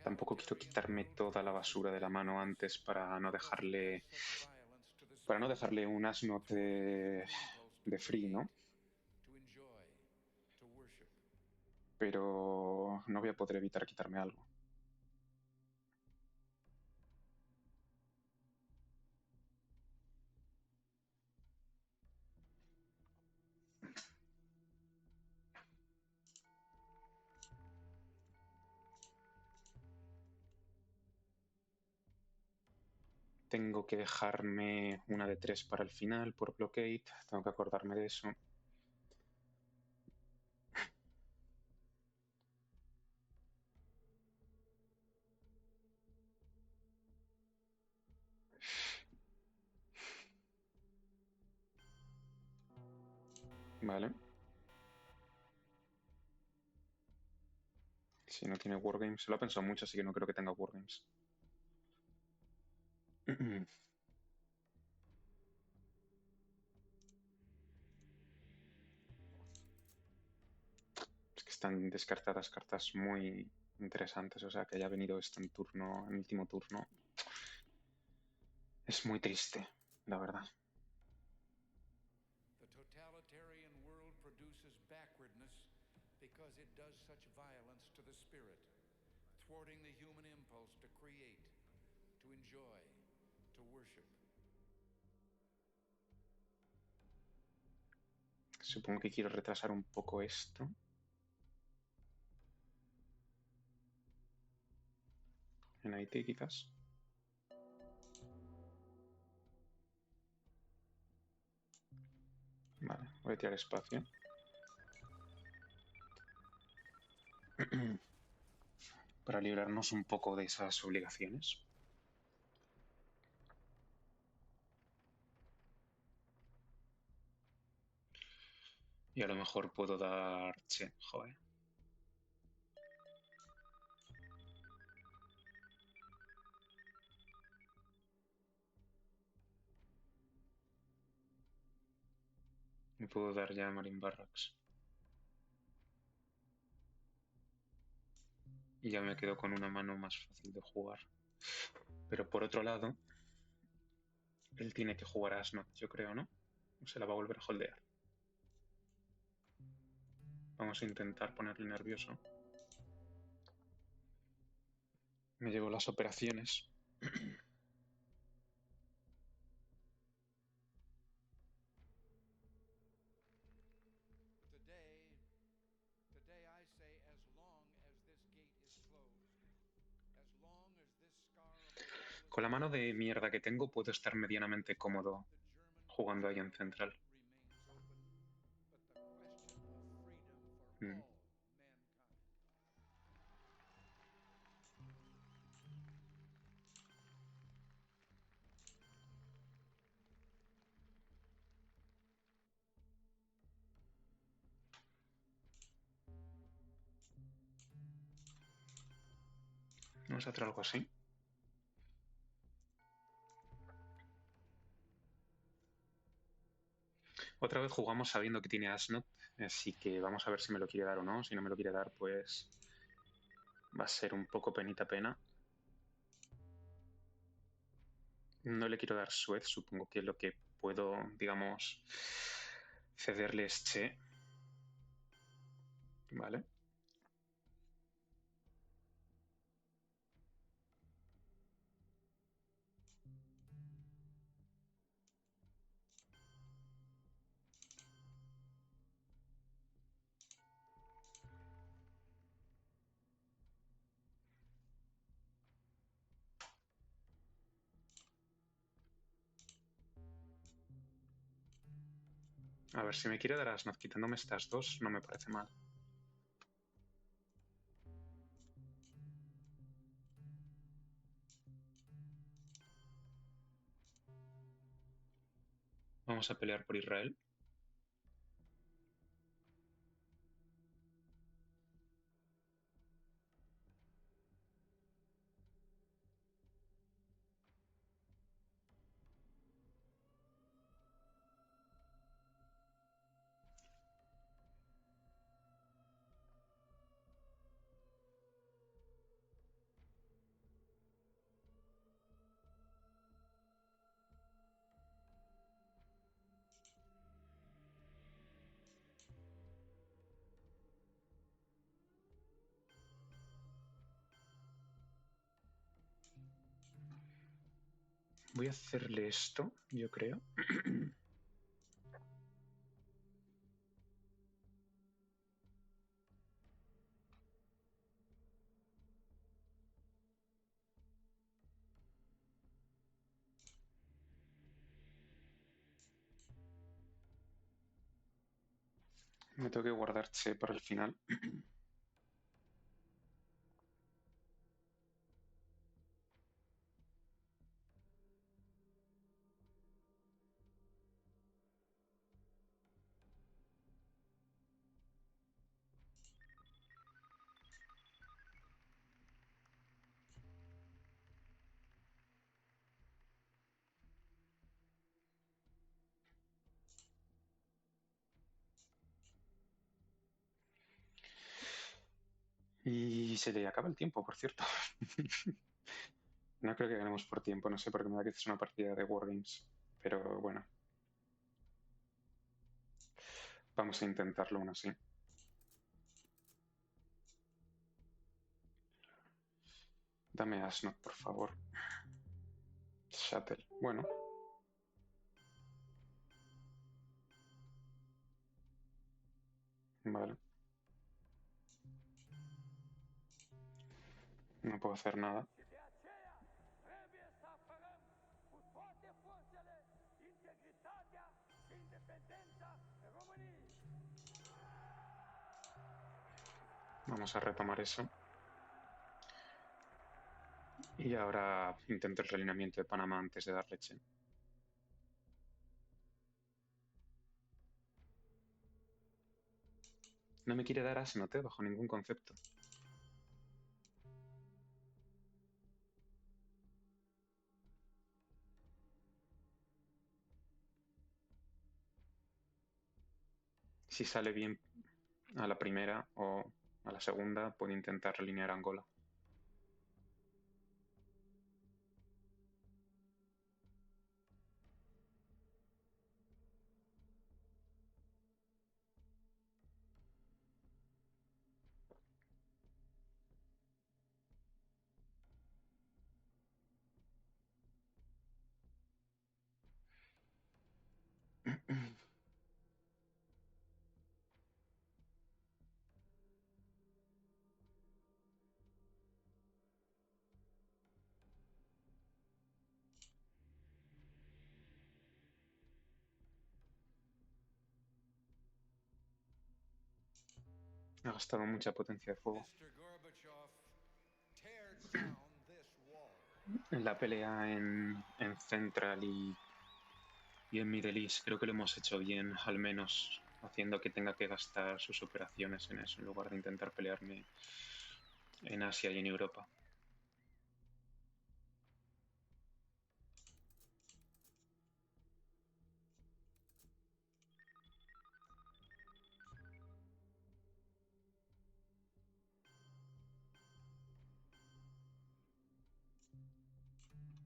Tampoco quiero quitarme toda la basura de la mano antes para no dejarle un Asnot de free, ¿no? Pero no voy a poder evitar quitarme algo. Tengo que dejarme una de 3 para el final por blockade. Tengo que acordarme de eso. Vale. Si no tiene Wargames, se lo ha pensado mucho, así que no creo que tenga Wargames. Es que están descartadas cartas muy interesantes, o sea, que haya venido esto en turno, en último turno. Es muy triste, la verdad. The totalitarian world produces backwardness because it does such violence to the spirit, thwarting the human impulse to create, to enjoy, to worship. Supongo que quiero retrasar un poco esto. En Haití, quizás. Vale, voy a tirar espacio. Para librarnos un poco de esas obligaciones. Y a lo mejor puedo dar... Che, joder. Me puedo dar ya Marine Barracks. Y ya me quedo con una mano más fácil de jugar. Pero por otro lado, él tiene que jugar a Asnot, yo creo, ¿no? O se la va a volver a holdear. Vamos a intentar ponerle nervioso. Me llevo las operaciones. Today I say, as long as this gate is closed, as long as this scar of the wall is Con la mano de mierda que tengo puedo estar medianamente cómodo the German jugando ahí en Empire central. remains open, but the question of freedom for Mm. all mankind. Vamos a hacer algo así. Otra vez jugamos sabiendo que tiene Ashnod, así que vamos a ver si me lo quiere dar o no. Si no me lo quiere dar, pues va a ser un poco penita pena. No le quiero dar Suez, supongo que lo que puedo, digamos, cederle es Che. Vale. A ver, si me quiere dar Ashnod quitándome estas dos, no me parece mal. Vamos a pelear por Israel. Voy a hacerle esto, yo creo. Me tengo que guardar Che para el final. Y se le acaba el tiempo, por cierto. No creo que ganemos por tiempo, no sé por qué me da que es una partida de Wargames. Pero bueno. Vamos a intentarlo aún así. Dame Ashnod, por favor. Shuttle. Bueno. Vale. No puedo hacer nada. Și de aceea trebuie să apărăm cu toate forțele integritatea și independența României. Vamos a retomar eso. Y ahora intento el realineamiento de Panamá antes de dar leche. No me quiere dar Ashnod, bajo ningún concepto. Si sale bien a la primera o a la segunda, puedo intentar alinear Angola. Ha gastado mucha potencia de fuego. Mr. Gorbachev, tear down this wall. En la pelea en Central y en Middle East creo que lo hemos hecho bien, al menos haciendo que tenga que gastar sus operaciones en eso, en lugar de intentar pelearme en Asia y en Europa.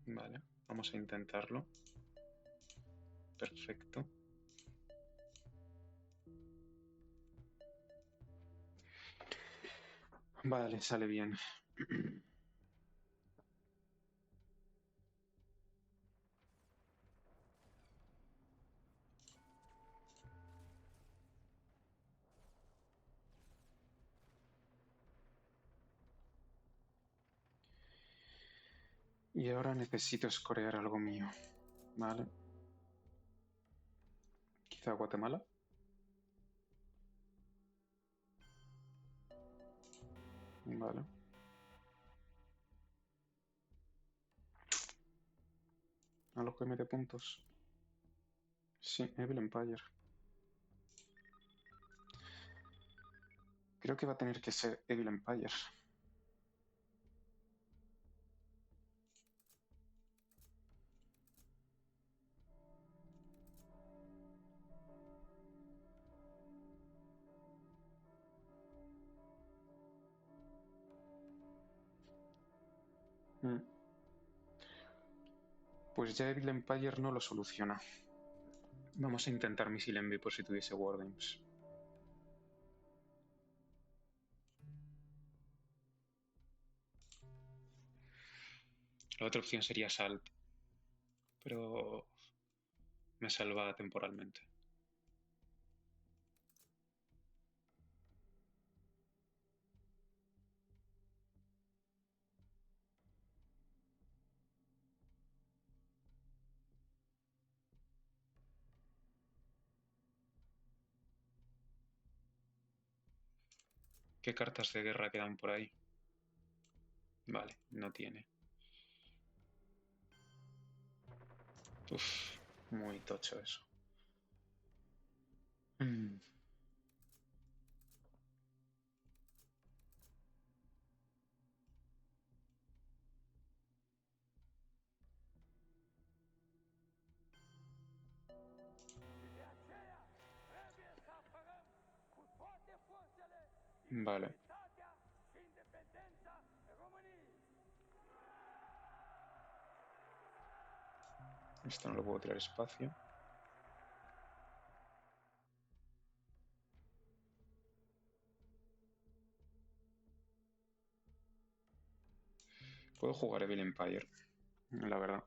Vale, vamos a intentarlo. Perfecto. Vale, sale bien. Y ahora necesito escorear algo mío. Vale. Quizá Guatemala. Vale. A lo que me dé puntos. Sí, Evil Empire. Creo que va a tener que ser Evil Empire. Mm. Pues ya Evil Empire no lo soluciona. Vamos a intentar Missile Envy por si tuviese Wargames. La otra opción sería Salt, pero me salva temporalmente. ¿Qué cartas de guerra quedan por ahí? Vale, no tiene. Uf, muy tocho eso. Mm. De aceea trebuie să apărăm cu toate forțele Vale. integritatea și independența României. Esto no lo puedo tirar espacio. Puedo jugar Evil Empire, la verdad.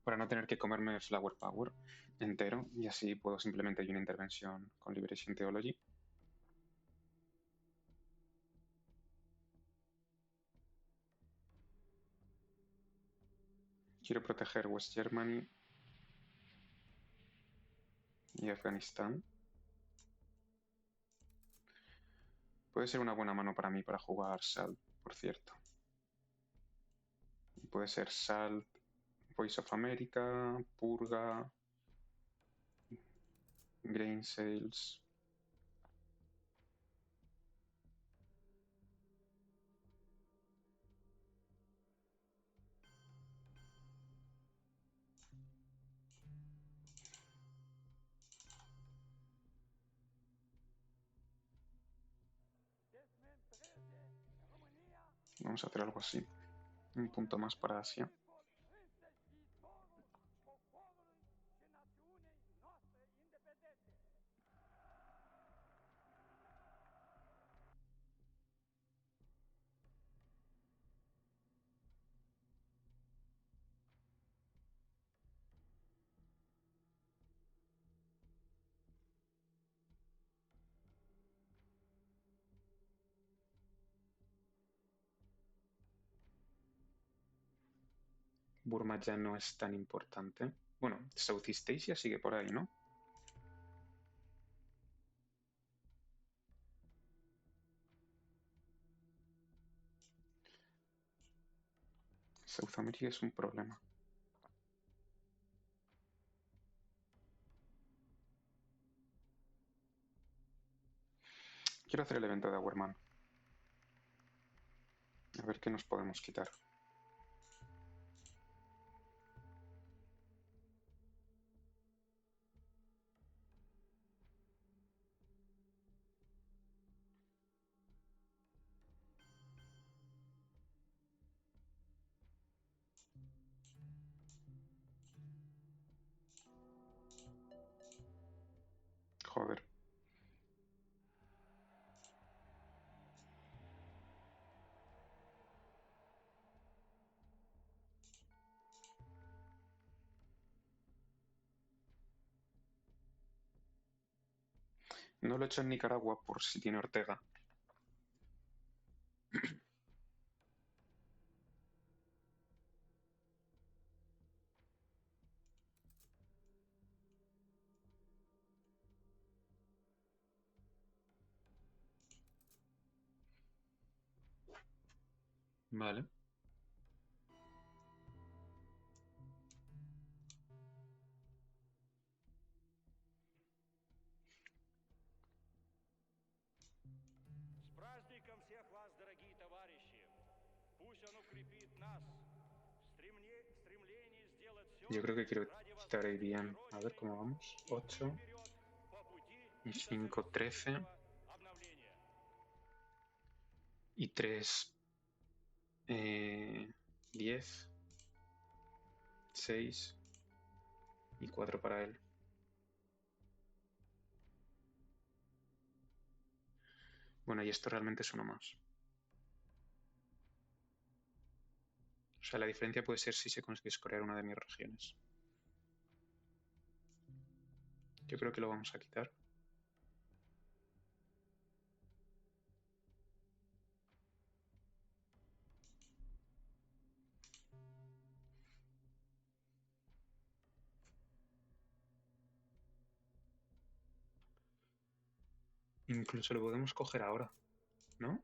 Para no tener que comerme Flower Power entero y así puedo simplemente ir una intervención con Liberation Theology. Quiero proteger West Germany y Afganistán. Puede ser una buena mano para mí para jugar Salt, por cierto. Puede ser Salt, Voice of America, Purga, Grain Sales. Dezmembreze România Vamos a hacer algo así. Un punto más para Asia. însăși viitorul poporului și națiunii noastre independente. Burma ya no es tan importante. Bueno, Southeast Asia sigue por ahí, ¿no? South America es un problema. Quiero hacer el evento de Awerman. A ver qué nos podemos quitar. Joder. No lo he hecho en Nicaragua por si tiene Ortega. Vale. С праздником всех вас, дорогие товарищи! Пусть он укрепит нас в стремлении сделать все Yo creo que quiero ради quitar возрождения ABM. A ver Родины cómo vamos. и идти 8 вперед по пути y 5, 13. социалистического обновления. Y 3, 10, 6 y 4 para él. Bueno, y esto realmente es uno más. O sea, la diferencia puede ser si se consigue escorear una de mis regiones. Yo creo que lo vamos a quitar. Incluso lo podemos coger ahora, ¿no?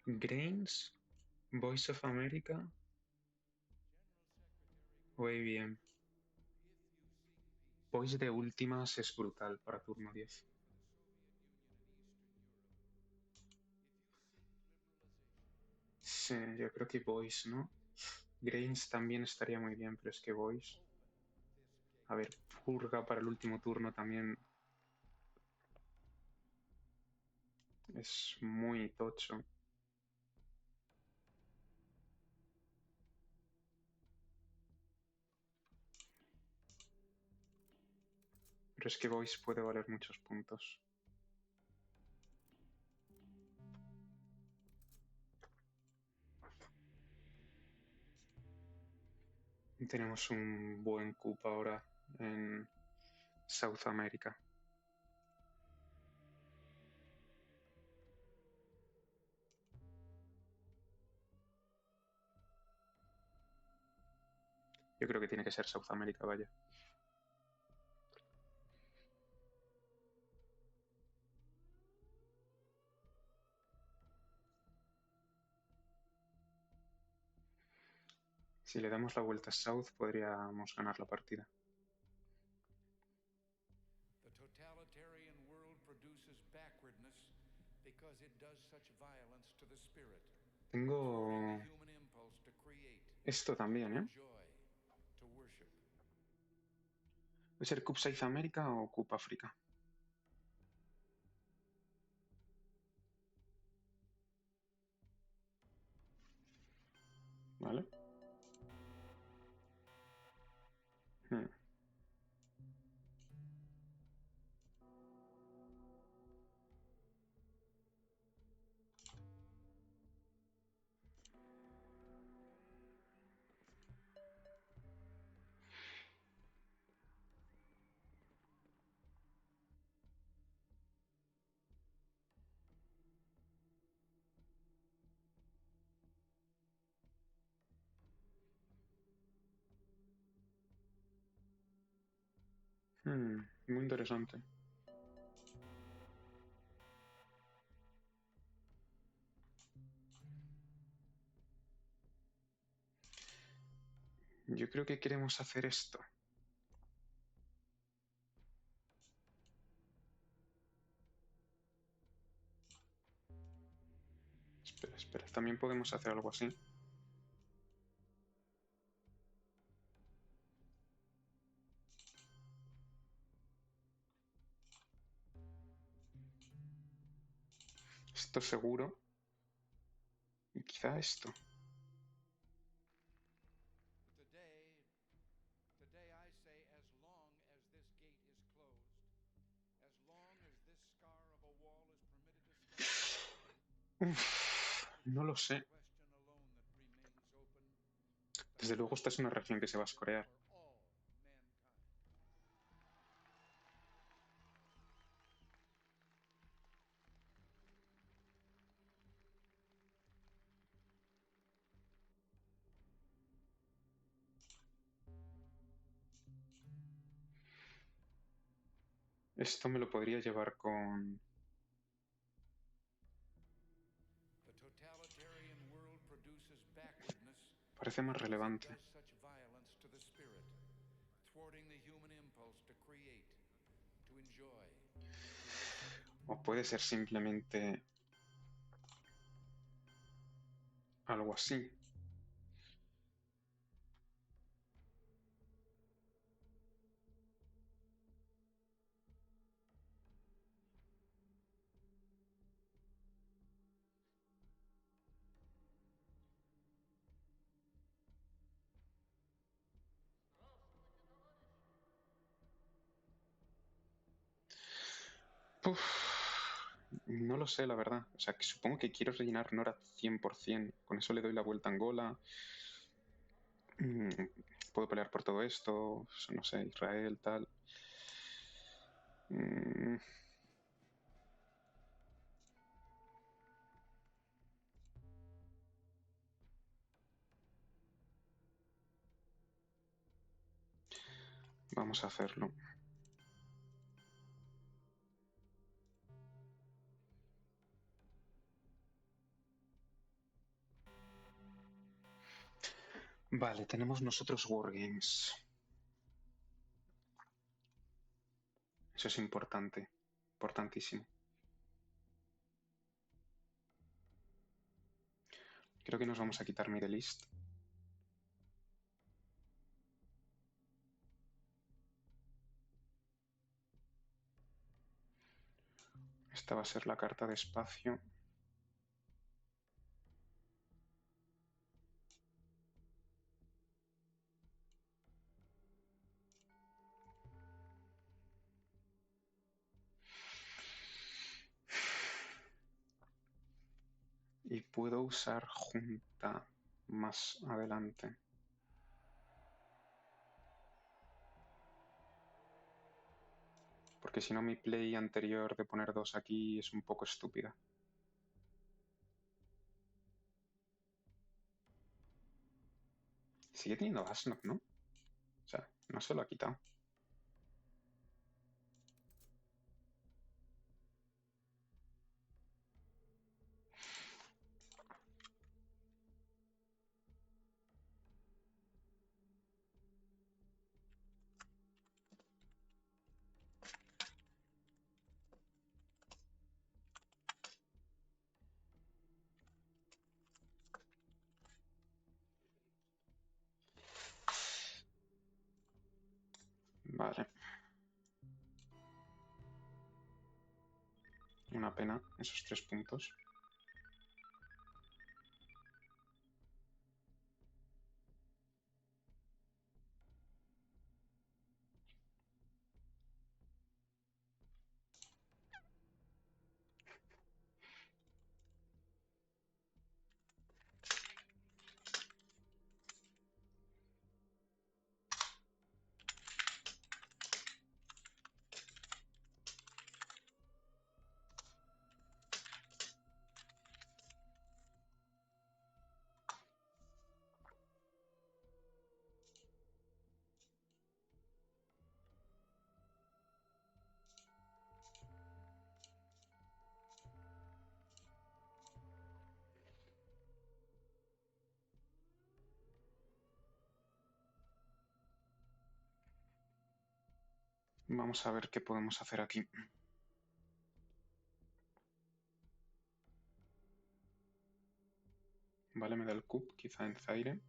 Grains, Voice of America o ABM. Voice de últimas es brutal para turno 10. Sí, yo creo que Voice, ¿no? Grains también estaría muy bien, pero es que Voice... A ver, Purga para el último turno también es muy tocho. Pero es que Voice puede valer muchos puntos. Tenemos un buen coup ahora en South America. Yo creo que tiene que ser South America, vaya. Si le damos la vuelta a South, podríamos ganar la partida. The totalitarian world produces backwardness because it does such violence to the spirit. Tengo Thwarting the human impulse to create, esto también, to ¿eh? enjoy, to worship. ¿Puede ser Cup South America o Cup África? ¿Vale? Hmm. Muy interesante. Yo creo que queremos hacer esto. Espera, espera. También podemos hacer algo así. Esto seguro. Y quizá esto. Today I say, as long as this gate is closed, as long as this scar of a wall is permitted to stand, No lo sé. Desde luego esta es una región que se va a escorear. Esto me lo podría llevar con... Parece más relevante. O puede ser simplemente algo así. Uf, no lo sé, la verdad. O sea, que supongo que quiero rellenar Nora 100%. Con eso le doy la vuelta a Angola. Puedo pelear por todo esto. No sé, Israel, tal. Vamos a hacerlo. Vale, tenemos nosotros Wargames. Eso es importante. Importantísimo. Creo que nos vamos a quitar Middle East. Esta va a ser la carta de espacio. Y puedo usar junta más adelante. Porque si no mi play anterior de poner dos aquí es un poco estúpida. Sigue teniendo Asnod, ¿no? O sea, no se lo ha quitado. Vale. Una pena, esos 3 puntos. Vamos a ver qué podemos hacer aquí. Vale, me da el cup, quizá en Zaire.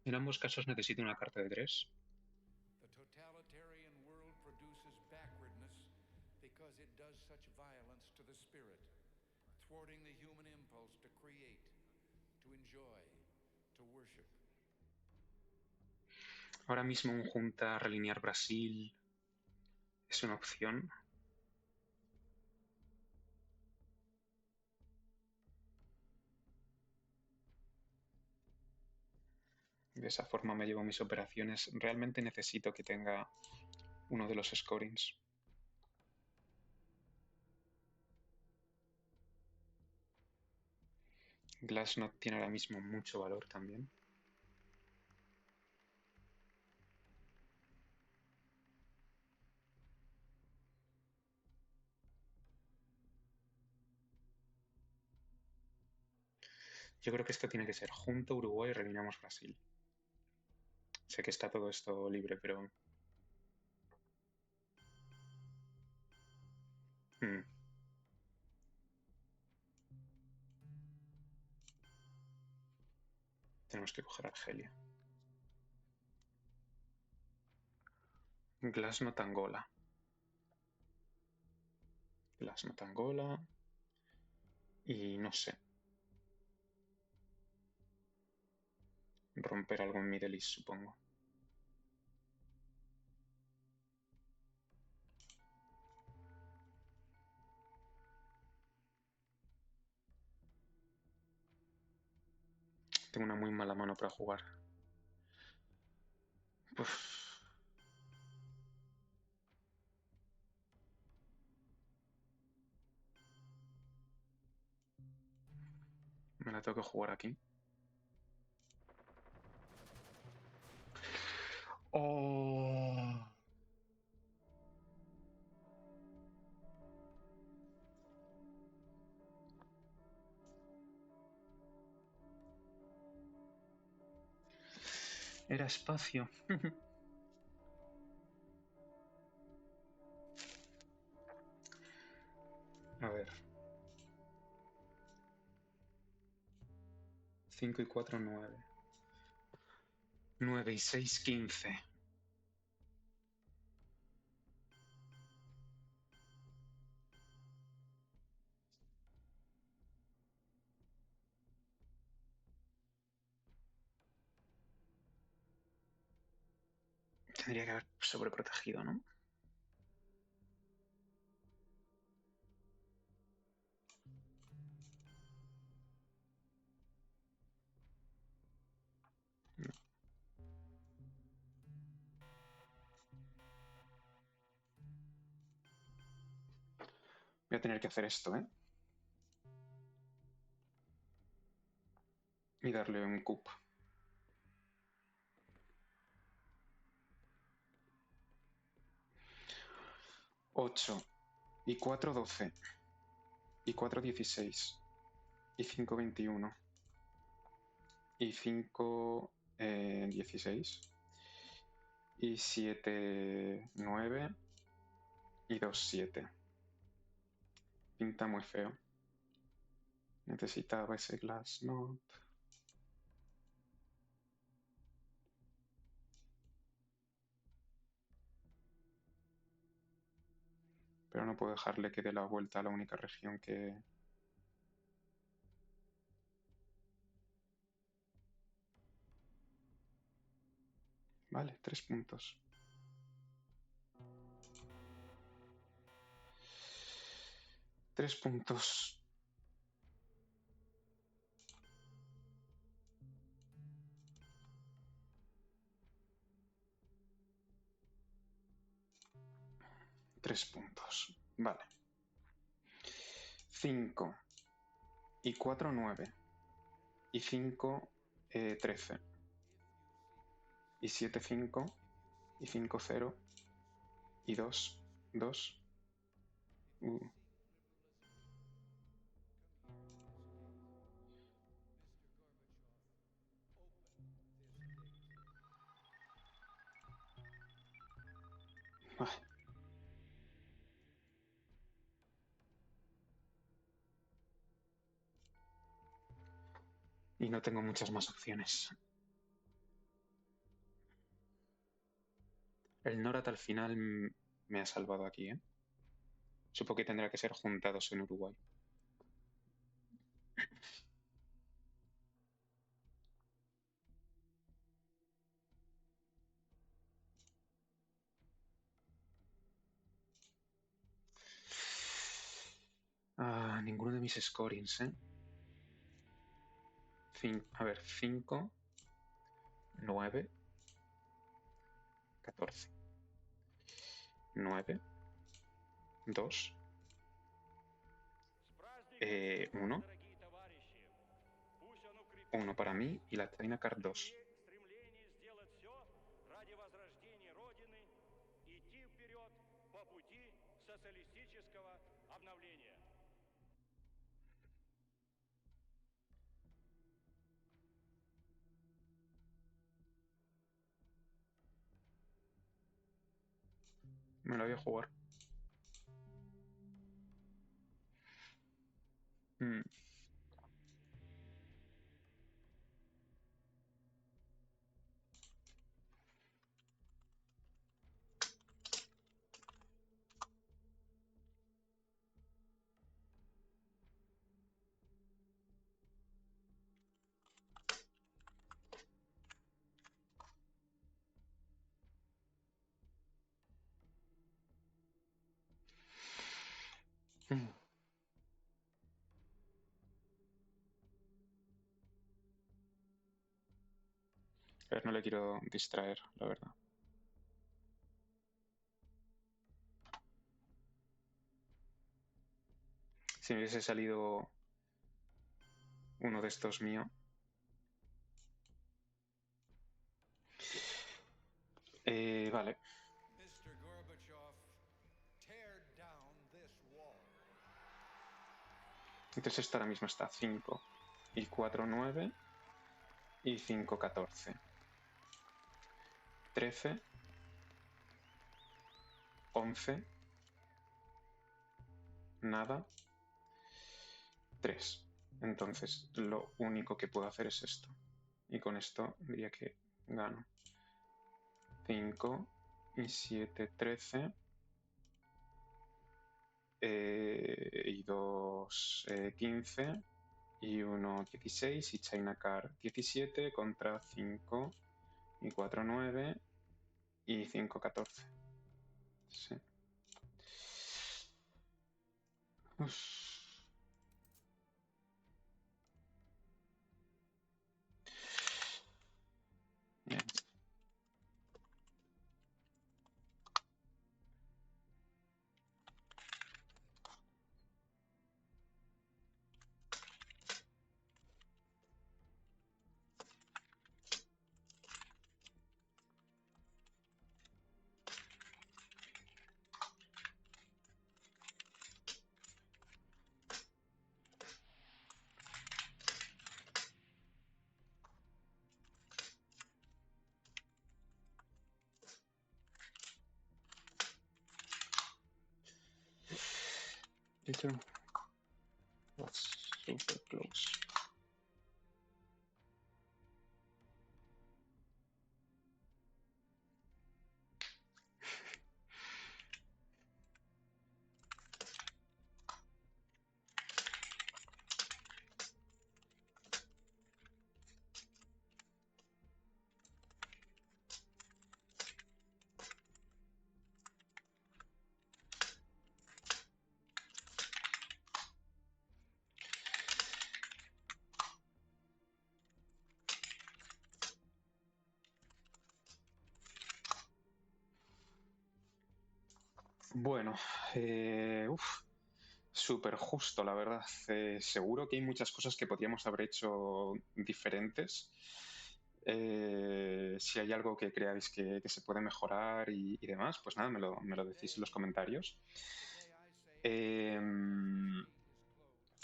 En ambos casos necesito una carta de 3. The totalitarian world produces backwardness because it does such violence to the spirit, thwarting the human impulse to create, to enjoy, to worship. Ahora mismo un junta relinear Brasil es una opción. De esa forma me llevo mis operaciones. Realmente necesito que tenga uno de los scorings. Glassnode tiene ahora mismo mucho valor también. Yo creo que esto tiene que ser junto Uruguay y rellenamos Brasil. Sé que está todo esto libre, pero... Tenemos que coger Argelia. Glassnode Angola. Glassnode Angola. Y no sé. Romper algo en Middle East, supongo. Tengo una muy mala mano para jugar. Uf. Me la tengo que jugar aquí. ¡Oh! Era espacio. A ver. 5 y 4, 9. 9 y 6, 15. Tendría que haber sobreprotegido, ¿no? No. Voy a tener que hacer esto, ¿eh? Y darle un cup. Ocho y 4, 12. Y 4, 16. Y 5, 21. Y 5, 16. Y 7, 9. Y 2, 7. Pinta muy feo. Necesitaba ese Glassnode. Pero no puedo dejarle que dé la vuelta a la única región que... Vale, 3 puntos. Tres puntos. 3 puntos. Vale. 5 y 4, 9. Y 5, 13. Y 7, 5. Y 5, 0. Y 2, 2. Y no tengo muchas más opciones. El NORAD al final me ha salvado aquí, ¿eh? Supongo que tendrá que ser juntados en Uruguay. Ninguno de mis scorings, ¿eh? A ver, 5, 9, 14. 9, 2, 1. 1 para mí y la Tynacard 2. Me la voy a jugar. A ver, no le quiero distraer, la verdad. Si me hubiese salido uno de estos mío. Vale. Entonces esto ahora mismo está 5 y 4, 9 y 5, 14. 13, 11, nada, 3. Entonces lo único que puedo hacer es esto. Y con esto diría que gano. 5 y 7, 13. Y 2, 15. Y 1, 16. Y Tynacard 17 contra 5 y 4, 9. Y 5, 14. Sí. Uf. Bien. That's super close. Bueno, súper justo, la verdad. Seguro que hay muchas cosas que podríamos haber hecho diferentes. Si hay algo que creáis que se puede mejorar y demás, pues nada, me lo decís en los comentarios.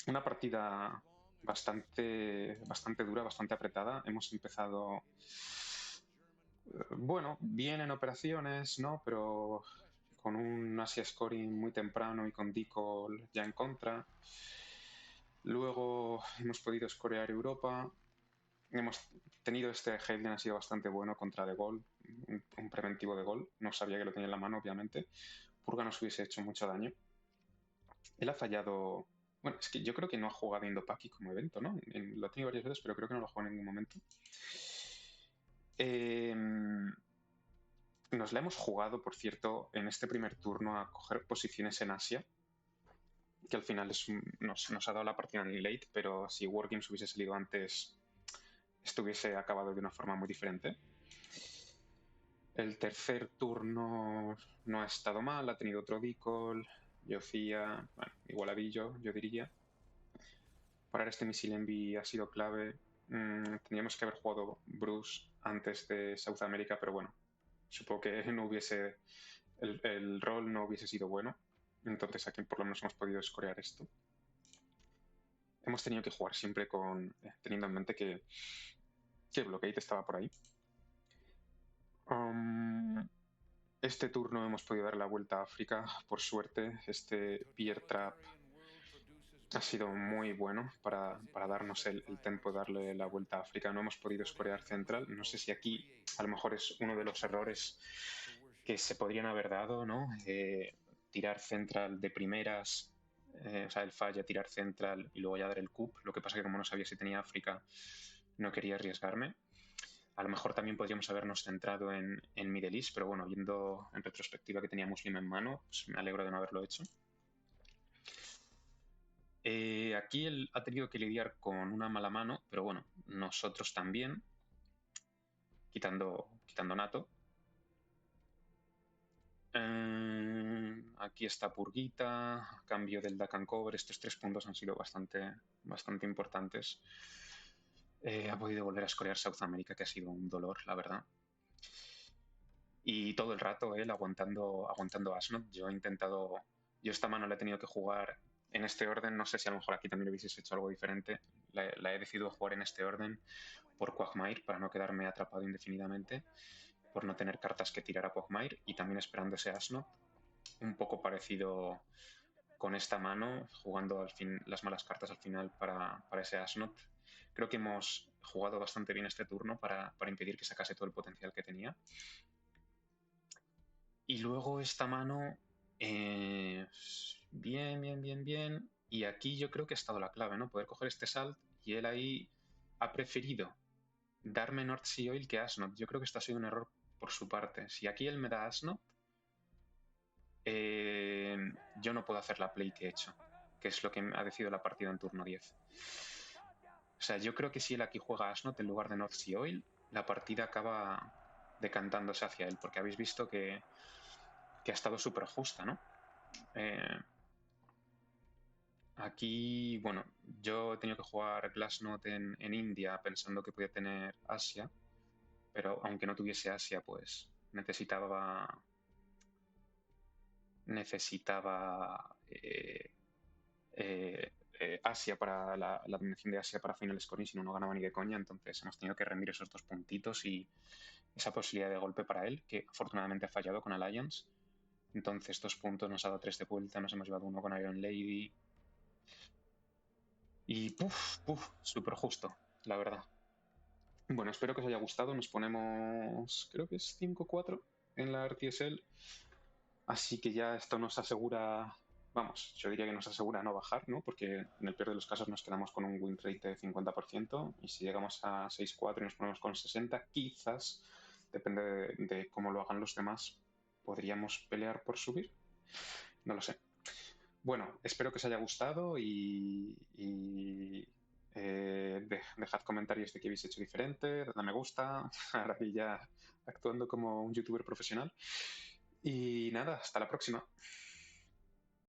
Una partida bastante dura, bastante apretada. Hemos empezado, bueno, bien en operaciones, ¿no? Pero con un Asia Scoring muy temprano y con Decoll ya en contra. Luego hemos podido scorear Europa. Hemos tenido este Headland, ha sido bastante bueno contra de gol, un preventivo de gol. No sabía que lo tenía en la mano, obviamente. Purga nos hubiese hecho mucho daño. Él ha fallado. Bueno, es que yo creo que no ha jugado Indopaki como evento, ¿no? Lo ha tenido varias veces, pero creo que no lo ha jugado en ningún momento. Nos la hemos jugado, por cierto, en este primer turno a coger posiciones en Asia, que al final nos ha dado la partida en late, pero si Wargames hubiese salido antes, esto hubiese acabado de una forma muy diferente. El tercer turno no ha estado mal, ha tenido otro Decoll, Yofia, bueno, igualadillo, yo diría. Parar este misil envy ha sido clave. Tendríamos que haber jugado Bruce antes de South America, pero bueno, supongo que no hubiese el rol no hubiese sido bueno. Entonces aquí por lo menos hemos podido escorear esto. Hemos tenido que jugar siempre teniendo en mente que Blockade estaba por ahí. Este turno hemos podido dar la vuelta a África, por suerte. Este Pier Trap ha sido muy bueno para darnos el tempo de darle la vuelta a África. No hemos podido escorear central. No sé si aquí a lo mejor es uno de los errores que se podrían haber dado, ¿no? Tirar central de primeras, o sea, el falla, tirar central y luego ya dar el coup. Lo que pasa que como no sabía si tenía África, no quería arriesgarme. A lo mejor también podríamos habernos centrado en Middle East, pero bueno, viendo en retrospectiva que tenía Muslim en mano, pues me alegro de no haberlo hecho. Aquí él ha tenido que lidiar con una mala mano, pero bueno, nosotros también, quitando Nato. Aquí está Purguita, cambio del Dakan Cover. Estos 3 puntos han sido bastante importantes. Ha podido volver a escorear South America, que ha sido un dolor, la verdad. Y todo el rato él aguantando Asnod. Yo esta mano la he tenido que jugar en este orden. No sé si a lo mejor aquí también hubieses hecho algo diferente. La he decidido jugar en este orden por Quagmire para no quedarme atrapado indefinidamente, por no tener cartas que tirar a Quagmire y también esperando ese Asnod. Un poco parecido con esta mano, jugando las malas cartas al final para ese Asnod. Creo que hemos jugado bastante bien este turno para impedir que sacase todo el potencial que tenía. Y luego esta mano, bien. Y aquí yo creo que ha estado la clave, ¿no? Poder coger este salt y él ahí ha preferido darme North Sea Oil que Asnod. Yo creo que esto ha sido un error por su parte. Si aquí él me da Asnod, yo no puedo hacer la play que he hecho, que es lo que ha decidido la partida en turno 10. O sea, yo creo que si él aquí juega Asnod en lugar de North Sea Oil, la partida acaba decantándose hacia él, porque habéis visto que ha estado súper justa, ¿no? Aquí, bueno, yo he tenido que jugar Glassnode en India pensando que podía tener Asia, pero aunque no tuviese Asia, pues necesitaba Asia para la dominación de Asia para final scoring, si no, no ganaba ni de coña. Entonces hemos tenido que rendir esos 2 puntitos y esa posibilidad de golpe para él, que afortunadamente ha fallado con Alliance. Entonces 2 puntos, nos ha dado 3 de vuelta, nos hemos llevado 1 con Iron Lady. Y súper justo, la verdad. Bueno, espero que os haya gustado. Nos ponemos, creo que es 5-4 en la RTSL. Así que ya esto nos asegura, vamos, yo diría que nos asegura no bajar, ¿no? Porque en el peor de los casos nos quedamos con un win rate de 50%. Y si llegamos a 6-4 y nos ponemos con 60, quizás, depende de cómo lo hagan los demás, podríamos pelear por subir. No lo sé. Bueno, espero que os haya gustado y dejad comentarios de qué habéis hecho diferente, dadle a me gusta, ahora que ya actuando como un youtuber profesional. Y nada, hasta la próxima.